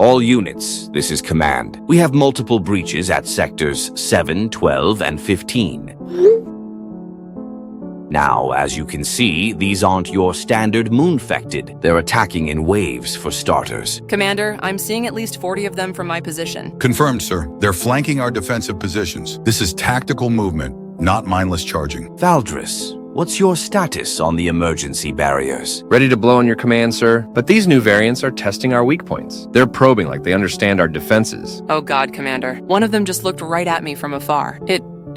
All units, this is command. We have multiple breaches at sectors 7, 12, and 15. Now, as you can see, these aren't your standard moon-fected. They're attacking in waves, for starters. Commander, I'm seeing at least 40 of them from my position. Confirmed, sir. They're flanking our defensive positions. This is tactical movement, not mindless charging. Valdris, what's your status on the emergency barriers? Ready to blow on your command, sir. But these new variants are testing our weak points. They're probing like they understand our defenses. Oh God, Commander. One of them just looked right at me from afar.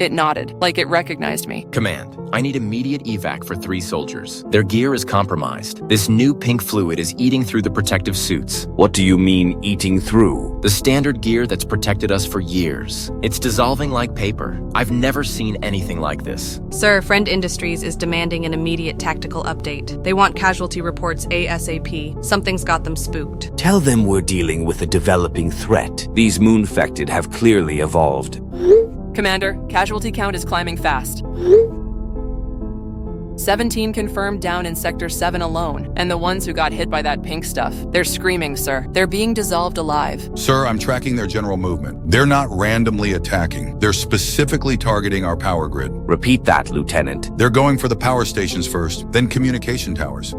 It nodded, like it recognized me. Command, I need immediate evac for 3 soldiers. Their gear is compromised. This new pink fluid is eating through the protective suits. What do you mean, eating through? The standard gear that's protected us for years. It's dissolving like paper. I've never seen anything like this. Sir, Friend Industries is demanding an immediate tactical update. They want casualty reports ASAP. Something's got them spooked. Tell them we're dealing with a developing threat. These moon-fected have clearly evolved. Commander, casualty count is climbing fast. 17 confirmed down in Sector 7 alone, and the ones who got hit by that pink stuff. They're screaming, sir. They're being dissolved alive. Sir, I'm tracking their general movement. They're not randomly attacking. They're specifically targeting our power grid. Repeat that, Lieutenant. They're going for the power stations first, then communication towers.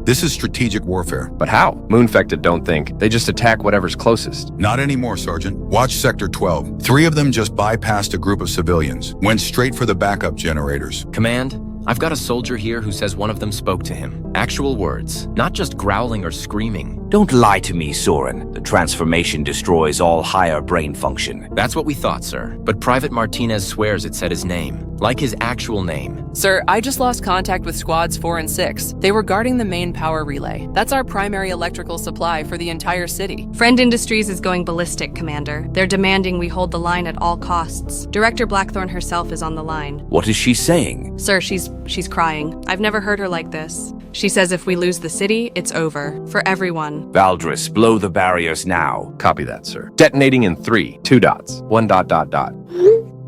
This is strategic warfare. But how? Moon-fected don't think. They just attack whatever's closest. Not anymore, Sergeant. Watch Sector 12. 3 of them just bypassed a group of civilians. Went straight for the backup generators. Command, I've got a soldier here who says one of them spoke to him. Actual words, not just growling or screaming. Don't lie to me, Soren. The transformation destroys all higher brain function. That's what we thought, sir. But Private Martinez swears it said his name, like his actual name. Sir, I just lost contact with squads 4 and 6. They were guarding the main power relay. That's our primary electrical supply for the entire city. Friend Industries is going ballistic, Commander. They're demanding we hold the line at all costs. Director Blackthorne herself is on the line. What is she saying? Sir, she's crying. I've never heard her like this. She says if we lose the city, it's over. For everyone. Valdris, blow the barriers now. Copy that, sir. Detonating in 3, 2 dots, 1 dot dot dot.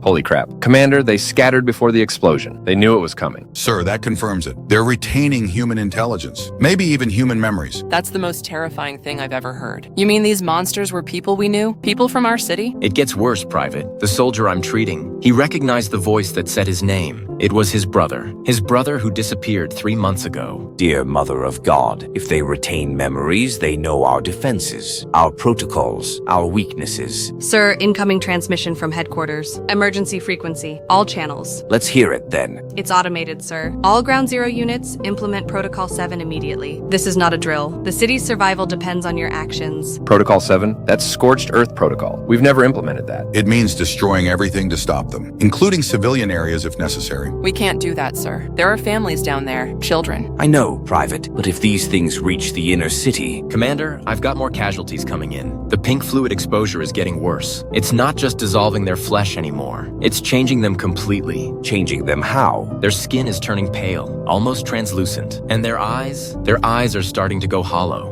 Holy crap. Commander, they scattered before the explosion. They knew it was coming. Sir, that confirms it. They're retaining human intelligence, maybe even human memories. That's the most terrifying thing I've ever heard. You mean these monsters were people we knew? People from our city? It gets worse, Private. The soldier I'm treating, he recognized the voice that said his name. It was his brother who disappeared 3 months ago. Dear Mother of God, if they retain memories, they know our defenses, our protocols, our weaknesses. Sir, incoming transmission from headquarters. Emergency frequency. All channels. Let's hear it then. It's automated, sir. All Ground Zero units, implement Protocol 7 immediately. This is not a drill. The city's survival depends on your actions. Protocol 7? That's Scorched Earth Protocol. We've never implemented that. It means destroying everything to stop them, including civilian areas if necessary. We can't do that, sir. There are families down there, children. I know, Private, but if these things reach the inner city... Commander, I've got more casualties coming in. The pink fluid exposure is getting worse. It's not just dissolving their flesh anymore. It's changing them completely. Changing them how? Their skin is turning pale, almost translucent. And their eyes are starting to go hollow.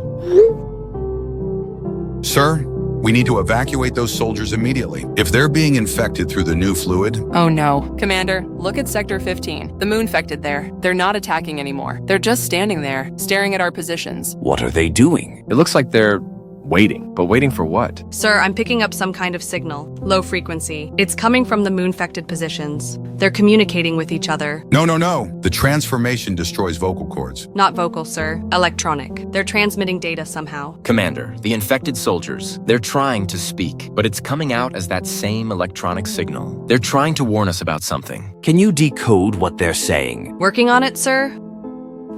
Sir, we need to evacuate those soldiers immediately. If they're being infected through the new fluid... Oh no. Commander, look at Sector 15. The moon-fected there. They're not attacking anymore. They're just standing there, staring at our positions. What are they doing? It looks like they're waiting. But waiting for what? Sir, I'm picking up some kind of signal. Low frequency. It's coming from the moon-fected positions. They're communicating with each other. No. The transformation destroys vocal cords. Not vocal, sir. Electronic. They're transmitting data somehow. Commander, the infected soldiers, they're trying to speak, but it's coming out as that same electronic signal. They're trying to warn us about something. Can you decode what they're saying? Working on it, sir?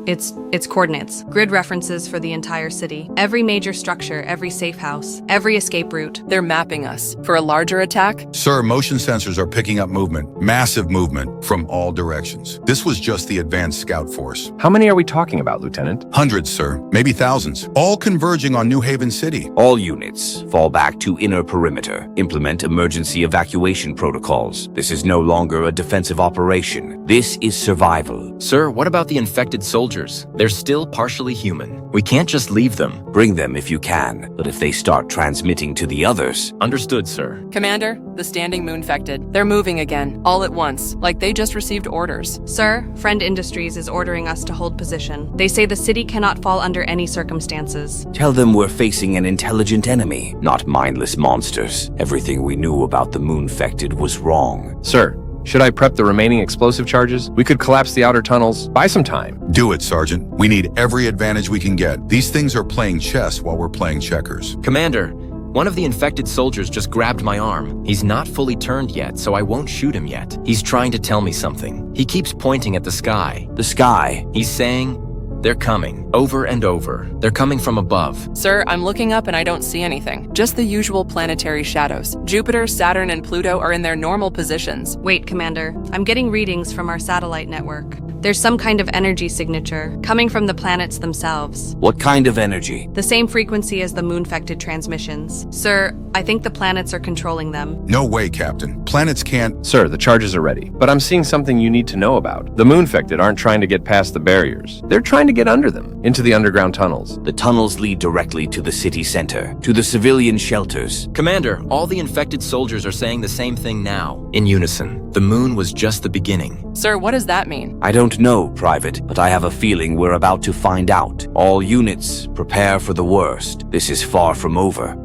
It's coordinates, grid references for the entire city, every major structure, every safe house, every escape route. They're mapping us for a larger attack. Sir, motion sensors are picking up movement, massive movement, from all directions. This was just the advanced scout force. How many are we talking about, Lieutenant? Hundreds, sir, maybe thousands, all converging on New Haven City. All units, fall back to inner perimeter. Implement emergency evacuation protocols. This is no longer a defensive operation. This is survival. Sir, what about the infected soldiers? They're still partially human. We can't just leave them. Bring them if you can, but if they start transmitting to the others... Understood, sir. Commander, the standing moon-fected. They're moving again, all at once, like they just received orders. Sir, Friend Industries is ordering us to hold position. They say the city cannot fall under any circumstances. Tell them we're facing an intelligent enemy, not mindless monsters. Everything we knew about the moon-fected was wrong. Sir, should I prep the remaining explosive charges? We could collapse the outer tunnels. Buy some time. Do it, Sergeant. We need every advantage we can get. These things are playing chess while we're playing checkers. Commander, one of the infected soldiers just grabbed my arm. He's not fully turned yet, so I won't shoot him yet. He's trying to tell me something. He keeps pointing at the sky. The sky? He's saying, they're coming, over and over. They're coming from above. Sir, I'm looking up and I don't see anything. Just the usual planetary shadows. Jupiter, Saturn, and Pluto are in their normal positions. Wait, Commander. I'm getting readings from our satellite network. There's some kind of energy signature coming from the planets themselves. What kind of energy? The same frequency as the moon-fected transmissions. Sir, I think the planets are controlling them. No way, Captain. Planets can't... Sir, the charges are ready. But I'm seeing something you need to know about. The moon-fected aren't trying to get past the barriers. They're trying to get under them, into the underground tunnels. The tunnels lead directly to the city center, to the civilian shelters. Commander, all the infected soldiers are saying the same thing now, in unison. The moon was just the beginning. Sir, what does that mean? I don't know, Private, but I have a feeling we're about to find out. All units, prepare for the worst. This is far from over.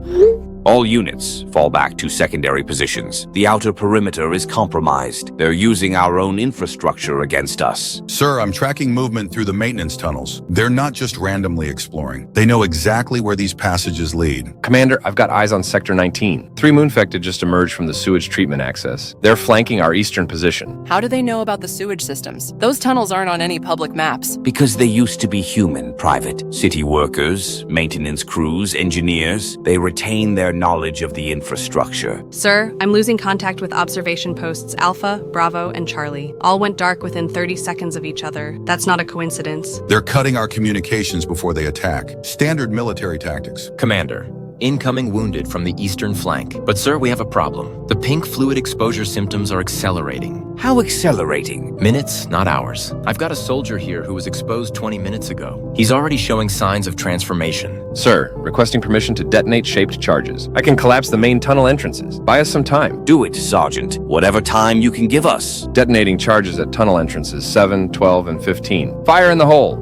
All units, fall back to secondary positions. The outer perimeter is compromised. They're using our own infrastructure against us. Sir, I'm tracking movement through the maintenance tunnels. They're not just randomly exploring. They know exactly where these passages lead. Commander, I've got eyes on Sector 19. 3 moon-fected just emerged from the sewage treatment access. They're flanking our eastern position. How do they know about the sewage systems? Those tunnels aren't on any public maps. Because they used to be human, Private. City workers, maintenance crews, engineers, they retain their knowledge of the infrastructure. Sir, I'm losing contact with observation posts Alpha, Bravo, and Charlie. All went dark within 30 seconds of each other. That's not a coincidence. They're cutting our communications before they attack. Standard military tactics. Commander, incoming wounded from the eastern flank. But sir, we have a problem. The pink fluid exposure symptoms are accelerating. How accelerating? Minutes, not hours. I've got a soldier here who was exposed 20 minutes ago. He's already showing signs of transformation. Sir, requesting permission to detonate shaped charges. I can collapse the main tunnel entrances. Buy us some time. Do it, Sergeant. Whatever time you can give us. Detonating charges at tunnel entrances 7, 12, and 15. Fire in the hole!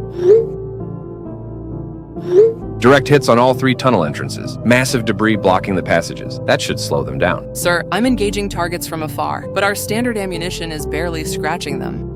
Direct hits on all 3 tunnel entrances. Massive debris blocking the passages. That should slow them down. Sir, I'm engaging targets from afar, but our standard ammunition is barely scratching them.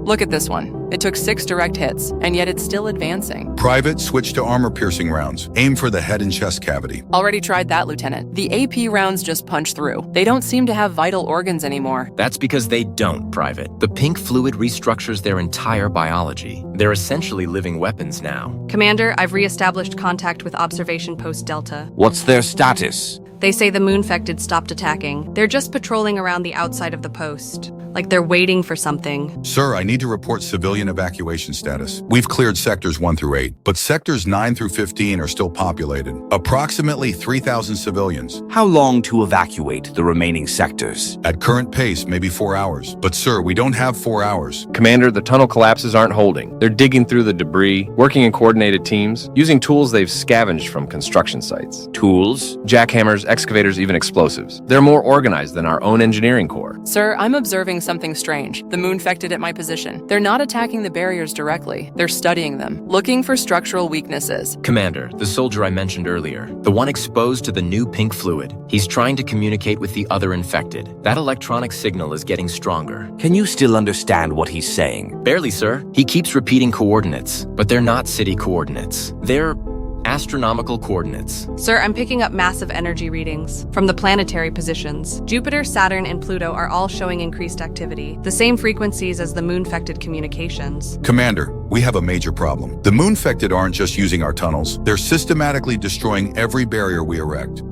Look at this one. It took 6 direct hits, and yet it's still advancing. Private, switch to armor-piercing rounds. Aim for the head and chest cavity. Already tried that, Lieutenant. The AP rounds just punch through. They don't seem to have vital organs anymore. That's because they don't, Private. The pink fluid restructures their entire biology. They're essentially living weapons now. Commander, I've re-established contact with Observation Post Delta. What's their status? They say the moon-fected stopped attacking. They're just patrolling around the outside of the post. Like they're waiting for something. Sir, I need to report civilian evacuation status. We've cleared sectors 1 through 8, but sectors 9 through 15 are still populated. Approximately 3,000 civilians. How long to evacuate the remaining sectors? At current pace, maybe 4 hours. But sir, we don't have 4 hours. Commander, the tunnel collapses aren't holding. They're digging through the debris, working in coordinated teams, using tools they've scavenged from construction sites. Tools? Jackhammers, excavators, even explosives. They're more organized than our own engineering corps. Sir, I'm observing something strange. The moon-fected at my position. They're not attacking the barriers directly. They're studying them, looking for structural weaknesses. Commander, the soldier I mentioned earlier, the one exposed to the new pink fluid. He's trying to communicate with the other infected. That electronic signal is getting stronger. Can you still understand what he's saying? Barely, sir. He keeps repeating coordinates, but they're not city coordinates. They're astronomical coordinates. Sir, I'm picking up massive energy readings from the planetary positions. Jupiter, Saturn, and Pluto are all showing increased activity, the same frequencies as the moon-fected communications. Commander, we have a major problem. The moon-fected aren't just using our tunnels. They're systematically destroying every barrier we erect.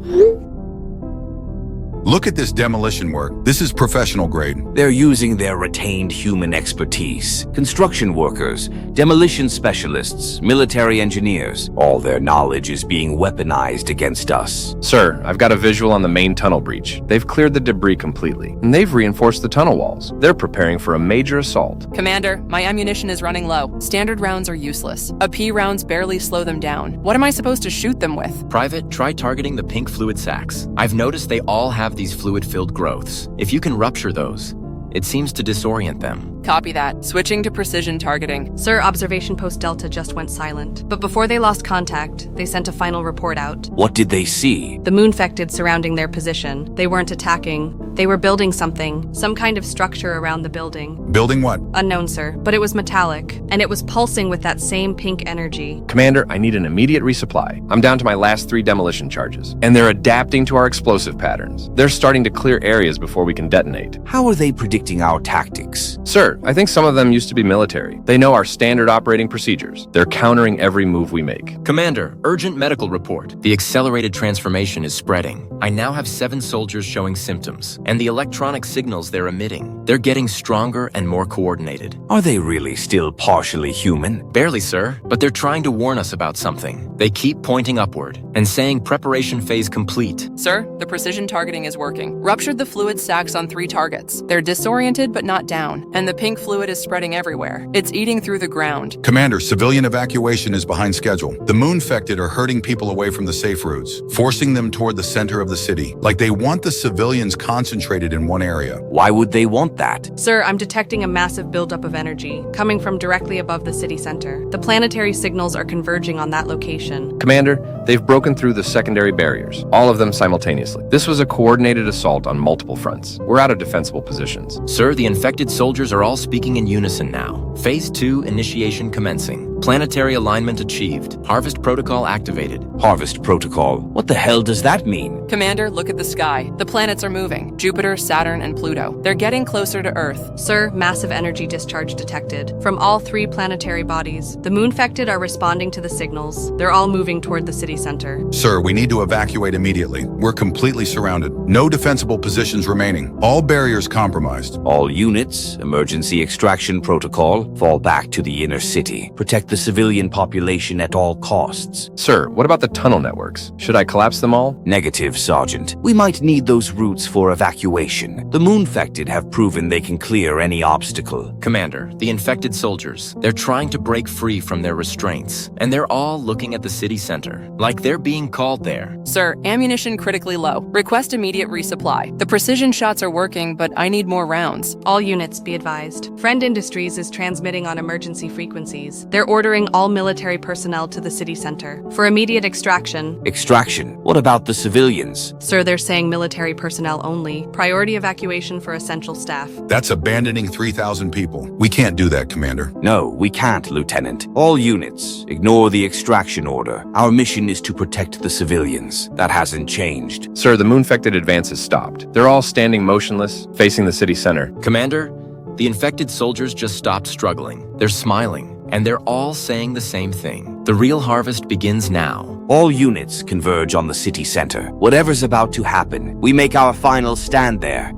Look at this demolition work. This is professional grade. They're using their retained human expertise. Construction workers, demolition specialists, military engineers. All their knowledge is being weaponized against us. Sir, I've got a visual on the main tunnel breach. They've cleared the debris completely, and they've reinforced the tunnel walls. They're preparing for a major assault. Commander, my ammunition is running low. Standard rounds are useless. AP rounds barely slow them down. What am I supposed to shoot them with? Private, try targeting the pink fluid sacs. I've noticed they all have these fluid-filled growths. If you can rupture those, it seems to disorient them. Copy that. Switching to precision targeting. Sir, Observation Post Delta just went silent. But before they lost contact, they sent a final report out. What did they see? The moon-fected surrounding their position. They weren't attacking. They were building something. Some kind of structure around the building. Building what? Unknown, sir. But it was metallic. And it was pulsing with that same pink energy. Commander, I need an immediate resupply. I'm down to my last 3 demolition charges. And they're adapting to our explosive patterns. They're starting to clear areas before we can detonate. How are they predicting our tactics? Sir, I think some of them used to be military. They know our standard operating procedures. They're countering every move we make. Commander, urgent medical report. The accelerated transformation is spreading. I now have 7 soldiers showing symptoms, and the electronic signals they're emitting, they're getting stronger and more coordinated. Are they really still partially human? Barely, sir, but they're trying to warn us about something. They keep pointing upward and saying preparation phase complete. Sir, the precision targeting is working. Ruptured the fluid sacs on 3 targets. They're disoriented but not down, and the pink fluid is spreading everywhere. It's eating through the ground. Commander, civilian evacuation is behind schedule. The moon-fected are herding people away from the safe routes, forcing them toward the center of the city. Like they want the civilians concentrated in one area. Why would they want that? Sir, I'm detecting a massive buildup of energy coming from directly above the city center. The planetary signals are converging on that location. Commander, they've broken through the secondary barriers, all of them simultaneously. This was a coordinated assault on multiple fronts. We're out of defensible positions. Sir, the infected soldiers are all speaking in unison now. Phase 2 initiation commencing. Planetary alignment achieved. Harvest protocol activated. Harvest protocol? What the hell does that mean? Commander, look at the sky. The planets are moving. Jupiter, Saturn, and Pluto. They're getting closer to Earth. Sir, massive energy discharge detected from all 3 planetary bodies. The moon-fected are responding to the signals. They're all moving toward the city center. Sir, we need to evacuate immediately. We're completely surrounded. No defensible positions remaining. All barriers compromised. All units, emergency extraction protocol, fall back to the inner city. Protect the civilian population at all costs. Sir, what about the tunnel networks? Should I collapse them all? Negative, Sergeant. We might need those routes for evacuation. The moon-fected have proven they can clear any obstacle. Commander, the infected soldiers, they're trying to break free from their restraints, and they're all looking at the city center, like they're being called there. Sir, ammunition critically low. Request immediate resupply. The precision shots are working, but I need more rounds. All units be advised. Friend Industries is transmitting on emergency frequencies. They're ordering all military personnel to the city center for immediate extraction. Extraction? What about the civilians? Sir, they're saying military personnel only. Priority evacuation for essential staff. That's abandoning 3,000 people. We can't do that, Commander. No, we can't, Lieutenant. All units, ignore the extraction order. Our mission is to protect the civilians. That hasn't changed. Sir, the moon-fected advance has stopped. They're all standing motionless, facing the city center. Commander, the infected soldiers just stopped struggling. They're smiling, and they're all saying the same thing. The real harvest begins now. All units converge on the city center. Whatever's about to happen, we make our final stand there.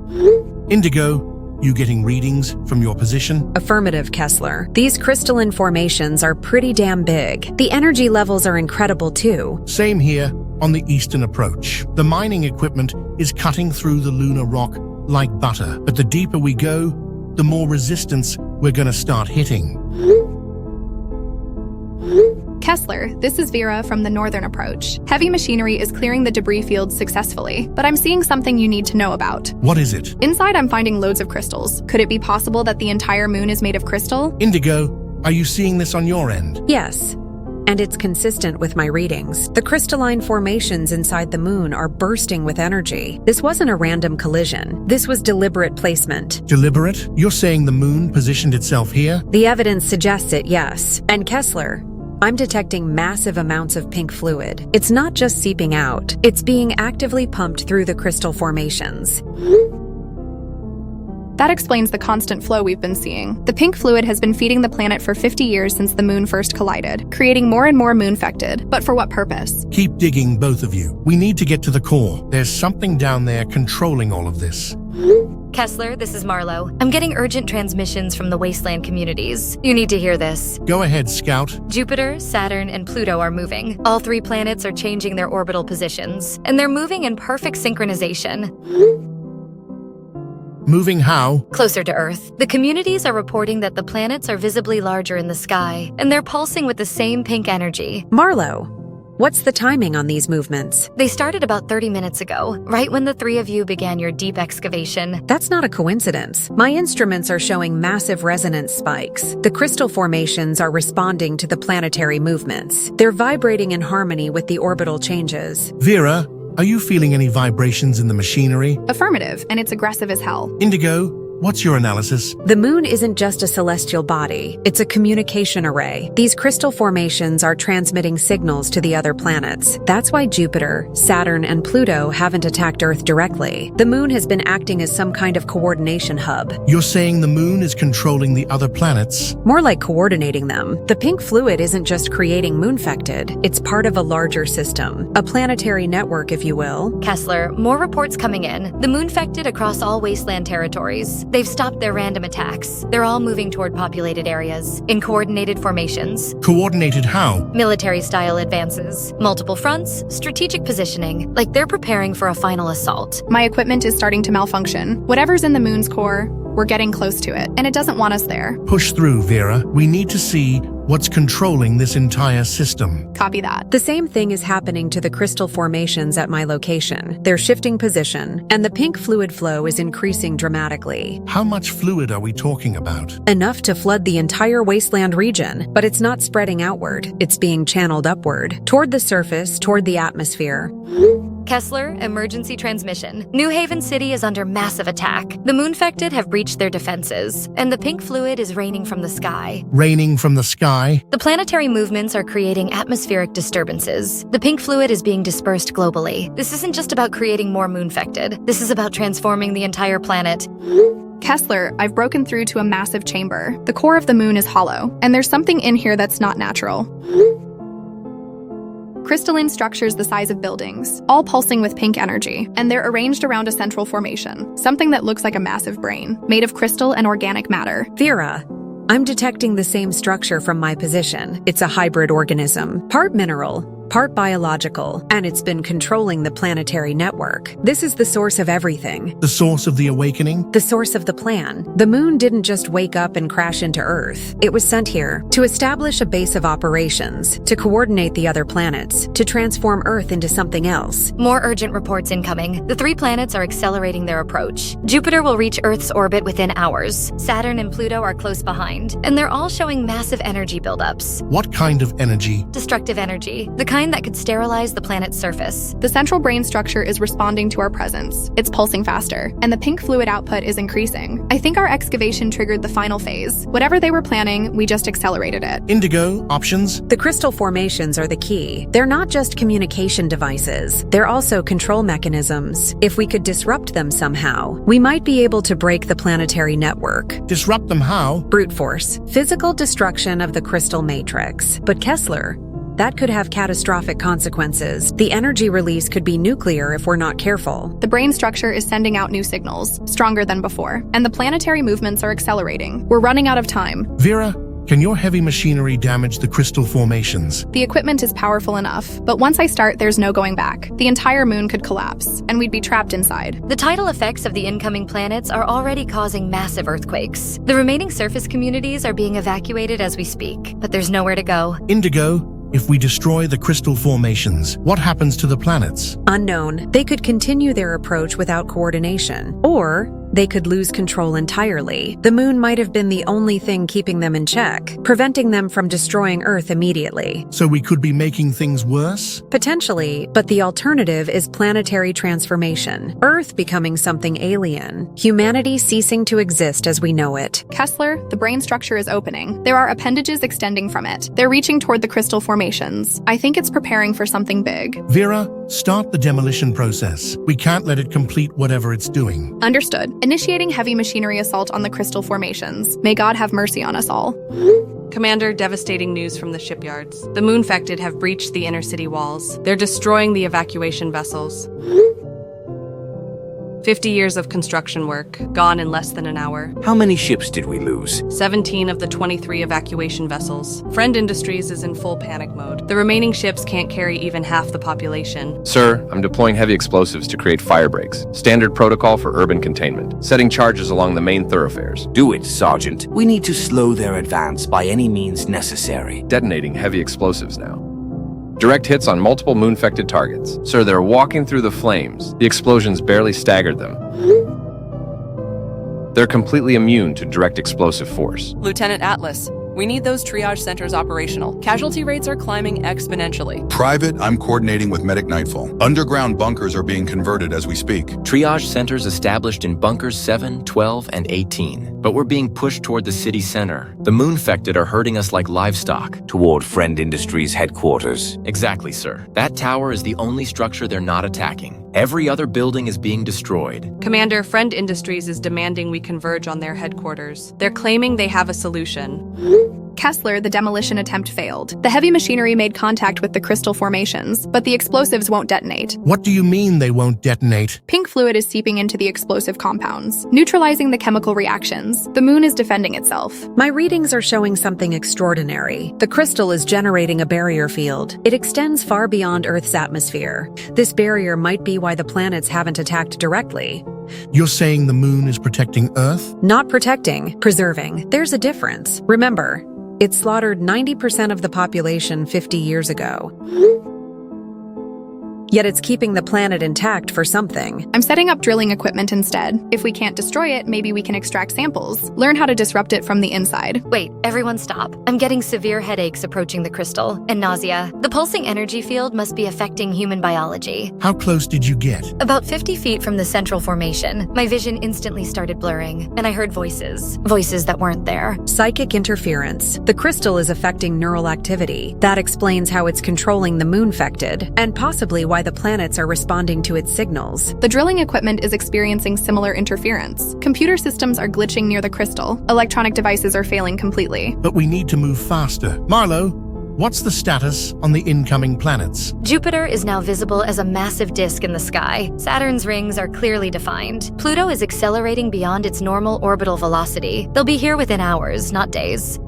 Indigo, you getting readings from your position? Affirmative, Kessler. These crystalline formations are pretty damn big. The energy levels are incredible too. Same here on the eastern approach. The mining equipment is cutting through the lunar rock like butter, but the deeper we go, the more resistance we're going to start hitting. Kessler, this is Vera from the northern approach. Heavy machinery is clearing the debris field successfully, but I'm seeing something you need to know about. What is it? Inside, I'm finding loads of crystals. Could it be possible that the entire moon is made of crystal? Indigo, are you seeing this on your end? Yes, and it's consistent with my readings. The crystalline formations inside the moon are bursting with energy. This wasn't a random collision. This was deliberate placement. Deliberate? You're saying the moon positioned itself here? The evidence suggests it, yes. And Kessler, I'm detecting massive amounts of pink fluid. It's not just seeping out. It's being actively pumped through the crystal formations. That explains the constant flow we've been seeing. The pink fluid has been feeding the planet for 50 years since the moon first collided, creating more and more moon-fected. But for what purpose? Keep digging, both of you. We need to get to the core. There's something down there controlling all of this. Kessler, this is Marlowe. I'm getting urgent transmissions from the wasteland communities. You need to hear this. Go ahead, Scout. Jupiter, Saturn, and Pluto are moving. All 3 planets are changing their orbital positions, and they're moving in perfect synchronization. Moving how? Closer to Earth. The communities are reporting that the planets are visibly larger in the sky, and they're pulsing with the same pink energy. Marlowe, what's the timing on these movements? They started about 30 minutes ago, right when the 3 of you began your deep excavation. That's not a coincidence. My instruments are showing massive resonance spikes. The crystal formations are responding to the planetary movements. They're vibrating in harmony with the orbital changes. Vera, are you feeling any vibrations in the machinery? Affirmative, and it's aggressive as hell. Indigo, what's your analysis? The moon isn't just a celestial body, it's a communication array. These crystal formations are transmitting signals to the other planets. That's why Jupiter, Saturn, and Pluto haven't attacked Earth directly. The moon has been acting as some kind of coordination hub. You're saying the moon is controlling the other planets? More like coordinating them. The pink fluid isn't just creating moon-fected, it's part of a larger system. A planetary network, if you will. Kessler, more reports coming in. The moon-fected across all wasteland territories. They've stopped their random attacks. They're all moving toward populated areas, in coordinated formations. Coordinated how? Military-style advances. Multiple fronts, strategic positioning, like they're preparing for a final assault. My equipment is starting to malfunction. Whatever's in the moon's core, we're getting close to it, and it doesn't want us there. Push through, Vera. We need to see what's controlling this entire system. Copy that. The same thing is happening to the crystal formations at my location. They're shifting position, and the pink fluid flow is increasing dramatically. How much fluid are we talking about? Enough to flood the entire wasteland region, but it's not spreading outward. It's being channeled upward, toward the surface, toward the atmosphere. Kessler, emergency transmission. New Haven City is under massive attack. The moon-fected have breached their defenses, and the pink fluid is raining from the sky. Raining from the sky? The planetary movements are creating atmospheric disturbances. The pink fluid is being dispersed globally. This isn't just about creating more moon-fected. This is about transforming the entire planet. Kessler, I've broken through to a massive chamber. The core of the moon is hollow, and there's something in here that's not natural. Crystalline structures the size of buildings, all pulsing with pink energy, and they're arranged around a central formation, something that looks like a massive brain, made of crystal and organic matter. Vera, I'm detecting the same structure from my position. It's a hybrid organism, part mineral, part biological, and it's been controlling the planetary network. This is the source of everything. The source of the awakening? The source of the plan. The moon didn't just wake up and crash into Earth. It was sent here to establish a base of operations, to coordinate the other planets, to transform Earth into something else. More urgent reports incoming. The 3 planets are accelerating their approach. Jupiter will reach Earth's orbit within hours. Saturn and Pluto are close behind, and they're all showing massive energy buildups. What kind of energy? Destructive energy. The kind that could sterilize the planet's surface. The central brain structure is responding to our presence. It's pulsing faster, and the pink fluid output is increasing. I think our excavation triggered the final phase. Whatever they were planning, we just accelerated it. Indigo, options? The crystal formations are the key. They're not just communication devices. They're also control mechanisms. If we could disrupt them somehow, we might be able to break the planetary network. Disrupt them how? Brute force. Physical destruction of the crystal matrix. But Kessler, that could have catastrophic consequences. The energy release could be nuclear if we're not careful. The brain structure is sending out new signals, stronger than before, and the planetary movements are accelerating. We're running out of time. Vera, can your heavy machinery damage the crystal formations? The equipment is powerful enough, but once I start, there's no going back. The entire moon could collapse, and we'd be trapped inside. The tidal effects of the incoming planets are already causing massive earthquakes. The remaining surface communities are being evacuated as we speak, but there's nowhere to go. Indigo, if we destroy the crystal formations, what happens to the planets? Unknown. They could continue their approach without coordination, or they could lose control entirely. The moon might have been the only thing keeping them in check, preventing them from destroying Earth immediately. So we could be making things worse? Potentially, but the alternative is planetary transformation. Earth becoming something alien. Humanity ceasing to exist as we know it. Kessler, the brain structure is opening. There are appendages extending from it. They're reaching toward the crystal formations. I think it's preparing for something big. Vera, Start the demolition process. We can't let it complete whatever it's doing. Understood. Initiating heavy machinery assault on the crystal formations. May God have mercy on us all. Commander, devastating news from the shipyards. The Moonfected have breached the inner city walls. They're destroying the evacuation vessels. 50 years of construction work, gone in less than an hour. How many ships did we lose? 17 of the 23 evacuation vessels. Friend Industries is in full panic mode. The remaining ships can't carry even half the population. Sir, I'm deploying heavy explosives to create fire breaks. Standard protocol for urban containment. Setting charges along the main thoroughfares. Do it, Sergeant. We need to slow their advance by any means necessary. Detonating heavy explosives now. Direct hits on multiple moon-affected targets. Sir, they're walking through the flames. The explosions barely staggered them. They're completely immune to direct explosive force. Lieutenant Atlas, we need those triage centers operational. Casualty rates are climbing exponentially. Private, I'm coordinating with Medic Nightfall. Underground bunkers are being converted as we speak. Triage centers established in bunkers 7, 12, and 18. But we're being pushed toward the city center. The Moonfected are herding us like livestock. Toward Friend Industries headquarters. Exactly, sir. That tower is the only structure they're not attacking. Every other building is being destroyed. Commander, Friend Industries is demanding we converge on their headquarters. They're claiming they have a solution. Kessler, the demolition attempt failed. The heavy machinery made contact with the crystal formations, but the explosives won't detonate. What do you mean they won't detonate? Pink fluid is seeping into the explosive compounds, neutralizing the chemical reactions. The moon is defending itself. My readings are showing something extraordinary. The crystal is generating a barrier field. It extends far beyond Earth's atmosphere. This barrier might be why the planets haven't attacked directly. You're saying the moon is protecting Earth? Not protecting, preserving. There's a difference. Remember, it slaughtered 90% of the population 50 years ago. Yet it's keeping the planet intact for something. I'm setting up drilling equipment instead. If we can't destroy it, maybe we can extract samples. Learn how to disrupt it from the inside. Wait, everyone stop. I'm getting severe headaches approaching the crystal, and nausea. The pulsing energy field must be affecting human biology. How close did you get? About 50 feet from the central formation, my vision instantly started blurring, and I heard voices. Voices that weren't there. Psychic interference. The crystal is affecting neural activity. That explains how it's controlling the Moonfected, and possibly why the planets are responding to its signals. The drilling equipment is experiencing similar interference. Computer systems are glitching near the crystal. Electronic devices are failing completely. But we need to move faster. Marlowe, what's the status on the incoming planets? Jupiter is now visible as a massive disk in the sky. Saturn's rings are clearly defined. Pluto is accelerating beyond its normal orbital velocity. They'll be here within hours, not days.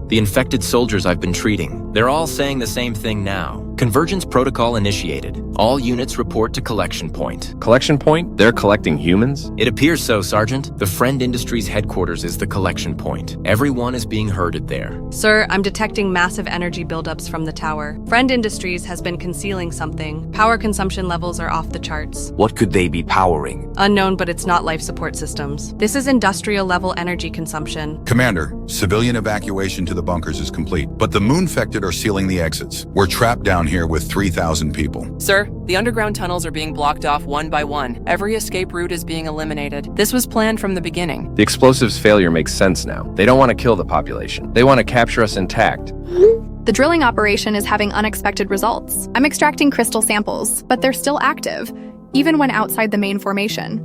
The infected soldiers I've been treating, they're all saying the same thing now. Convergence protocol initiated. All units report to collection point. Collection point? They're collecting humans? It appears so, Sergeant. The Friend Industries headquarters is the collection point. Everyone is being herded there. Sir, I'm detecting massive energy buildups from the tower. Friend Industries has been concealing something. Power consumption levels are off the charts. What could they be powering? Unknown, but it's not life support systems. This is industrial level energy consumption. Commander, civilian evacuation to the bunkers is complete, but the Moonfected are sealing the exits. We're trapped down here with 3,000 people. Sir, the underground tunnels are being blocked off one by one. Every escape route is being eliminated. This was planned from the beginning. The explosives' failure makes sense now. They don't want to kill the population. They want to capture us intact. The drilling operation is having unexpected results. I'm extracting crystal samples, but they're still active, even when outside the main formation.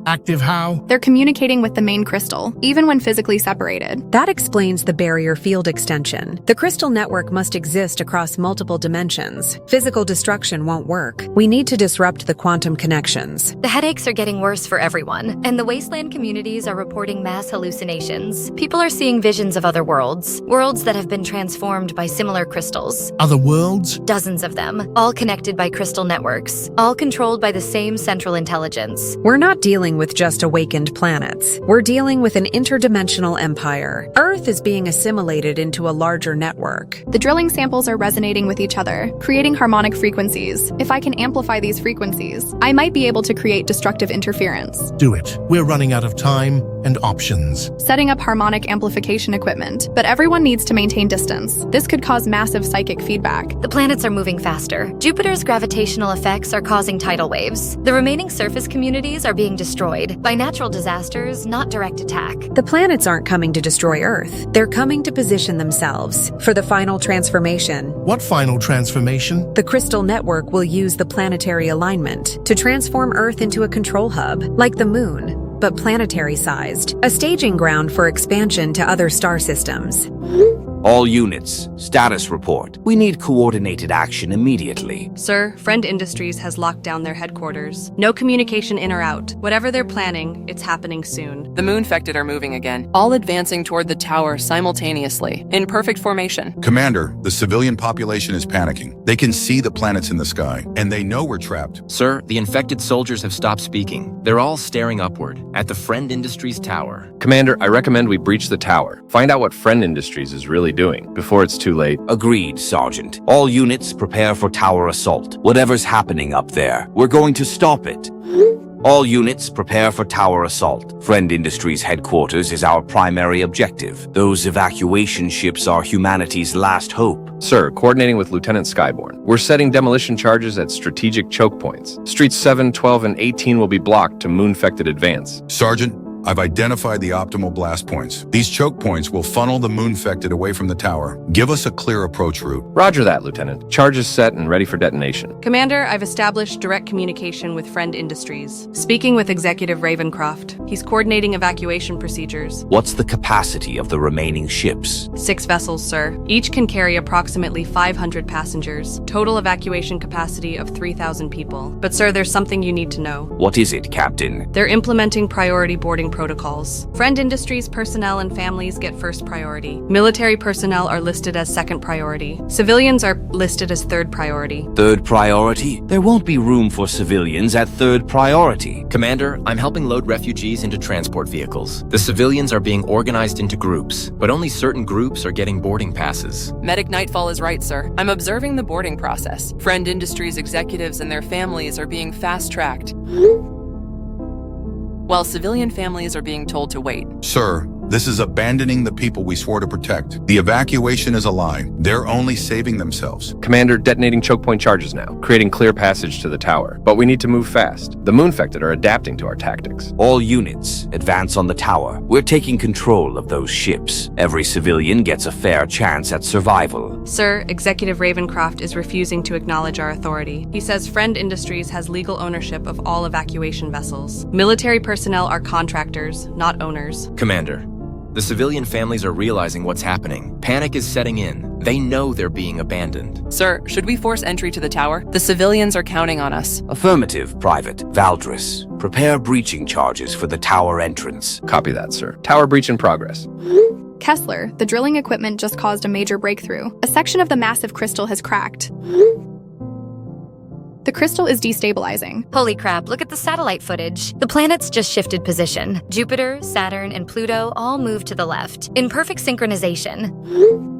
Active how? They're communicating with the main crystal, even when physically separated. That explains the barrier field extension. The crystal network must exist across multiple dimensions. Physical destruction won't work. We need to disrupt the quantum connections. The headaches are getting worse for everyone, and the wasteland communities are reporting mass hallucinations. People are seeing visions of other worlds, worlds that have been transformed by similar crystals. Other worlds? Dozens of them, all connected by crystal networks, all controlled by the same central intelligence. We're not dealing with just awakened planets. We're dealing with an interdimensional empire. Earth is being assimilated into a larger network. The drilling samples are resonating with each other, creating harmonic frequencies. If I can amplify these frequencies, I might be able to create destructive interference. Do it. We're running out of time and options. Setting up harmonic amplification equipment, but everyone needs to maintain distance. This could cause massive psychic feedback. The planets are moving faster. Jupiter's gravitational effects are causing tidal waves. The remaining surface communities are being destroyed destroyed by natural disasters, not direct attack. The planets aren't coming to destroy Earth. They're coming to position themselves for the final transformation. What final transformation? The crystal network will use the planetary alignment to transform Earth into a control hub, like the moon, but planetary-sized, a staging ground for expansion to other star systems. All units, status report. We need coordinated action immediately. Sir, Friend Industries has locked down their headquarters. No communication in or out. Whatever they're planning, it's happening soon. The moon-fected are moving again, all advancing toward the tower simultaneously, in perfect formation. Commander, the civilian population is panicking. They can see the planets in the sky, and they know we're trapped. Sir, the infected soldiers have stopped speaking. They're all staring upward, at the Friend Industries tower. Commander, I recommend we breach the tower. Find out what Friend Industries is really doing before it's too late. Agreed, Sergeant. All units prepare for tower assault. Whatever's happening up there, we're going to stop it. All units prepare for tower assault. Friend Industries headquarters is our primary objective. Those evacuation ships are humanity's last hope. Sir, coordinating with Lieutenant Skyborn, we're setting demolition charges at strategic choke points. Streets 7, 12, and 18 will be blocked to moon-fected advance. Sergeant, I've identified the optimal blast points. These choke points will funnel the moon-fected away from the tower. Give us a clear approach route. Roger that, Lieutenant. Charges set and ready for detonation. Commander, I've established direct communication with Friend Industries. Speaking with Executive Ravencroft, he's coordinating evacuation procedures. What's the capacity of the remaining ships? 6 vessels, sir. Each can carry approximately 500 passengers. Total evacuation capacity of 3,000 people. But sir, there's something you need to know. What is it, Captain? They're implementing priority boarding protocols. Friend Industries personnel and families get first priority. Military personnel are listed as second priority. Civilians are listed as third priority. Third priority? There won't be room for civilians at third priority. Commander, I'm helping load refugees into transport vehicles. The civilians are being organized into groups, but only certain groups are getting boarding passes. Medic Nightfall is right, sir. I'm observing the boarding process. Friend Industries executives and their families are being fast-tracked, while civilian families are being told to wait. Sir, this is abandoning the people we swore to protect. The evacuation is a lie. They're only saving themselves. Commander, detonating choke point charges now, creating clear passage to the tower. But we need to move fast. The moon-fected are adapting to our tactics. All units, advance on the tower. We're taking control of those ships. Every civilian gets a fair chance at survival. Sir, Executive Ravencroft is refusing to acknowledge our authority. He says Friend Industries has legal ownership of all evacuation vessels. Military personnel are contractors, not owners. Commander, the civilian families are realizing what's happening. Panic is setting in. They know they're being abandoned. Sir, should we force entry to the tower? The civilians are counting on us. Affirmative, Private. Valdris, prepare breaching charges for the tower entrance. Copy that, sir. Tower breach in progress. Kessler, the drilling equipment just caused a major breakthrough. A section of the massive crystal has cracked. The crystal is destabilizing. Holy crap, look at the satellite footage. The planets just shifted position. Jupiter, Saturn, and Pluto all moved to the left, in perfect synchronization.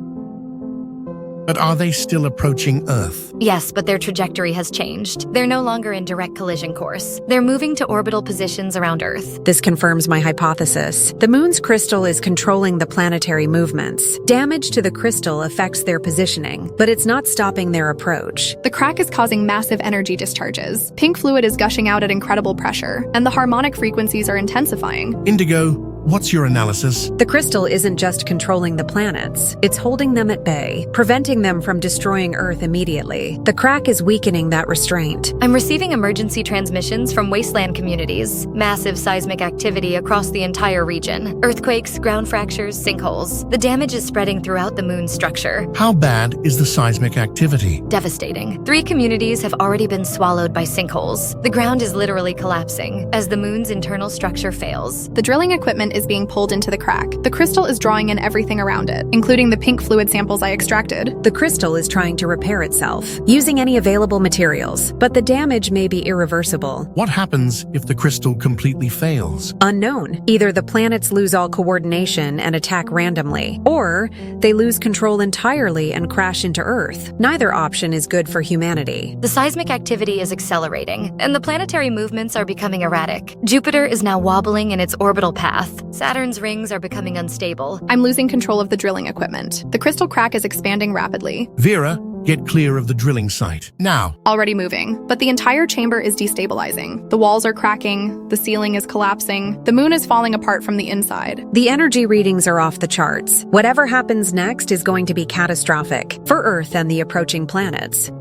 But are they still approaching Earth? Yes, but their trajectory has changed. They're no longer in direct collision course. They're moving to orbital positions around Earth. This confirms my hypothesis. The moon's crystal is controlling the planetary movements. Damage to the crystal affects their positioning, but it's not stopping their approach. The crack is causing massive energy discharges. Pink fluid is gushing out at incredible pressure, and the harmonic frequencies are intensifying. Indigo, what's your analysis? The crystal isn't just controlling the planets, it's holding them at bay, preventing them from destroying Earth immediately. The crack is weakening that restraint. I'm receiving emergency transmissions from wasteland communities. Massive seismic activity across the entire region. Earthquakes, ground fractures, sinkholes. The damage is spreading throughout the moon's structure. How bad is the seismic activity? Devastating. 3 communities have already been swallowed by sinkholes. The ground is literally collapsing as the moon's internal structure fails. The drilling equipment is being pulled into the crack. The crystal is drawing in everything around it, including the pink fluid samples I extracted. The crystal is trying to repair itself, using any available materials, but the damage may be irreversible. What happens if the crystal completely fails? Unknown. Either the planets lose all coordination and attack randomly, or they lose control entirely and crash into Earth. Neither option is good for humanity. The seismic activity is accelerating, and the planetary movements are becoming erratic. Jupiter is now wobbling in its orbital path. Saturn's rings are becoming unstable. I'm losing control of the drilling equipment. The crystal crack is expanding rapidly. Vera, Get clear of the drilling site. Now. Already moving, but the entire chamber is destabilizing. The walls are cracking, the ceiling is collapsing, the moon is falling apart from the inside. The energy readings are off the charts. Whatever happens next is going to be catastrophic for Earth and the approaching planets.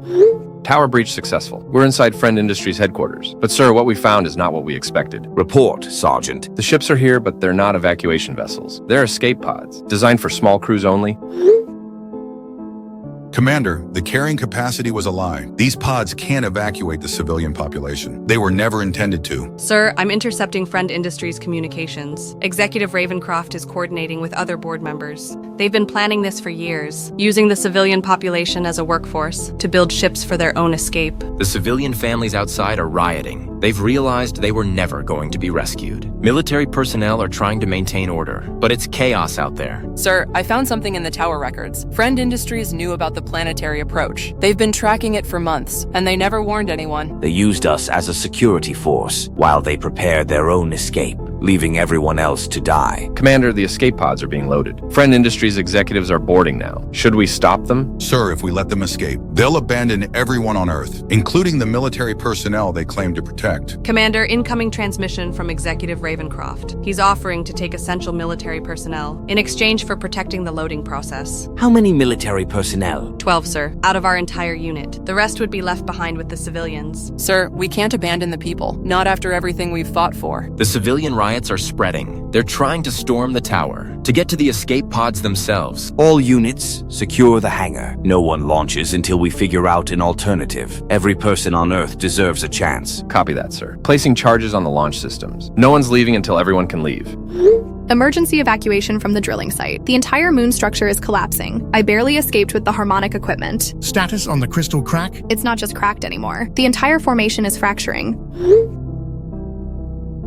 Tower breach successful. We're inside Friend Industries headquarters. But sir, what we found is not what we expected. Report, Sergeant. The ships are here, but they're not evacuation vessels. They're escape pods, designed for small crews only. Commander, the carrying capacity was a lie. These pods can't evacuate the civilian population. They were never intended to. Sir, I'm intercepting Friend Industries communications. Executive Ravencroft is coordinating with other board members. They've been planning this for years, using the civilian population as a workforce to build ships for their own escape. The civilian families outside are rioting. They've realized they were never going to be rescued. Military personnel are trying to maintain order, but it's chaos out there. Sir, I found something in the tower records. Friend Industries knew about the planetary approach. They've been tracking it for months, and they never warned anyone. They used us as a security force while they prepared their own escape, leaving everyone else to die. Commander, the escape pods are being loaded. Friend Industries executives are boarding now. Should we stop them? Sir, if we let them escape, they'll abandon everyone on Earth, including the military personnel they claim to protect. Commander, incoming transmission from Executive Ravencroft. He's offering to take essential military personnel in exchange for protecting the loading process. How many military personnel? 12, sir, out of our entire unit. The rest would be left behind with the civilians. Sir, we can't abandon the people, not after everything we've fought for. The civilian riots are spreading. They're trying to storm the tower, to get to the escape pods themselves. All units, secure the hangar. No one launches until we figure out an alternative. Every person on Earth deserves a chance. Copy that, sir. Placing charges on the launch systems. No one's leaving until everyone can leave. Emergency evacuation from the drilling site. The entire moon structure is collapsing. I barely escaped with the harmonic equipment. Status on the crystal crack? It's not just cracked anymore. The entire formation is fracturing.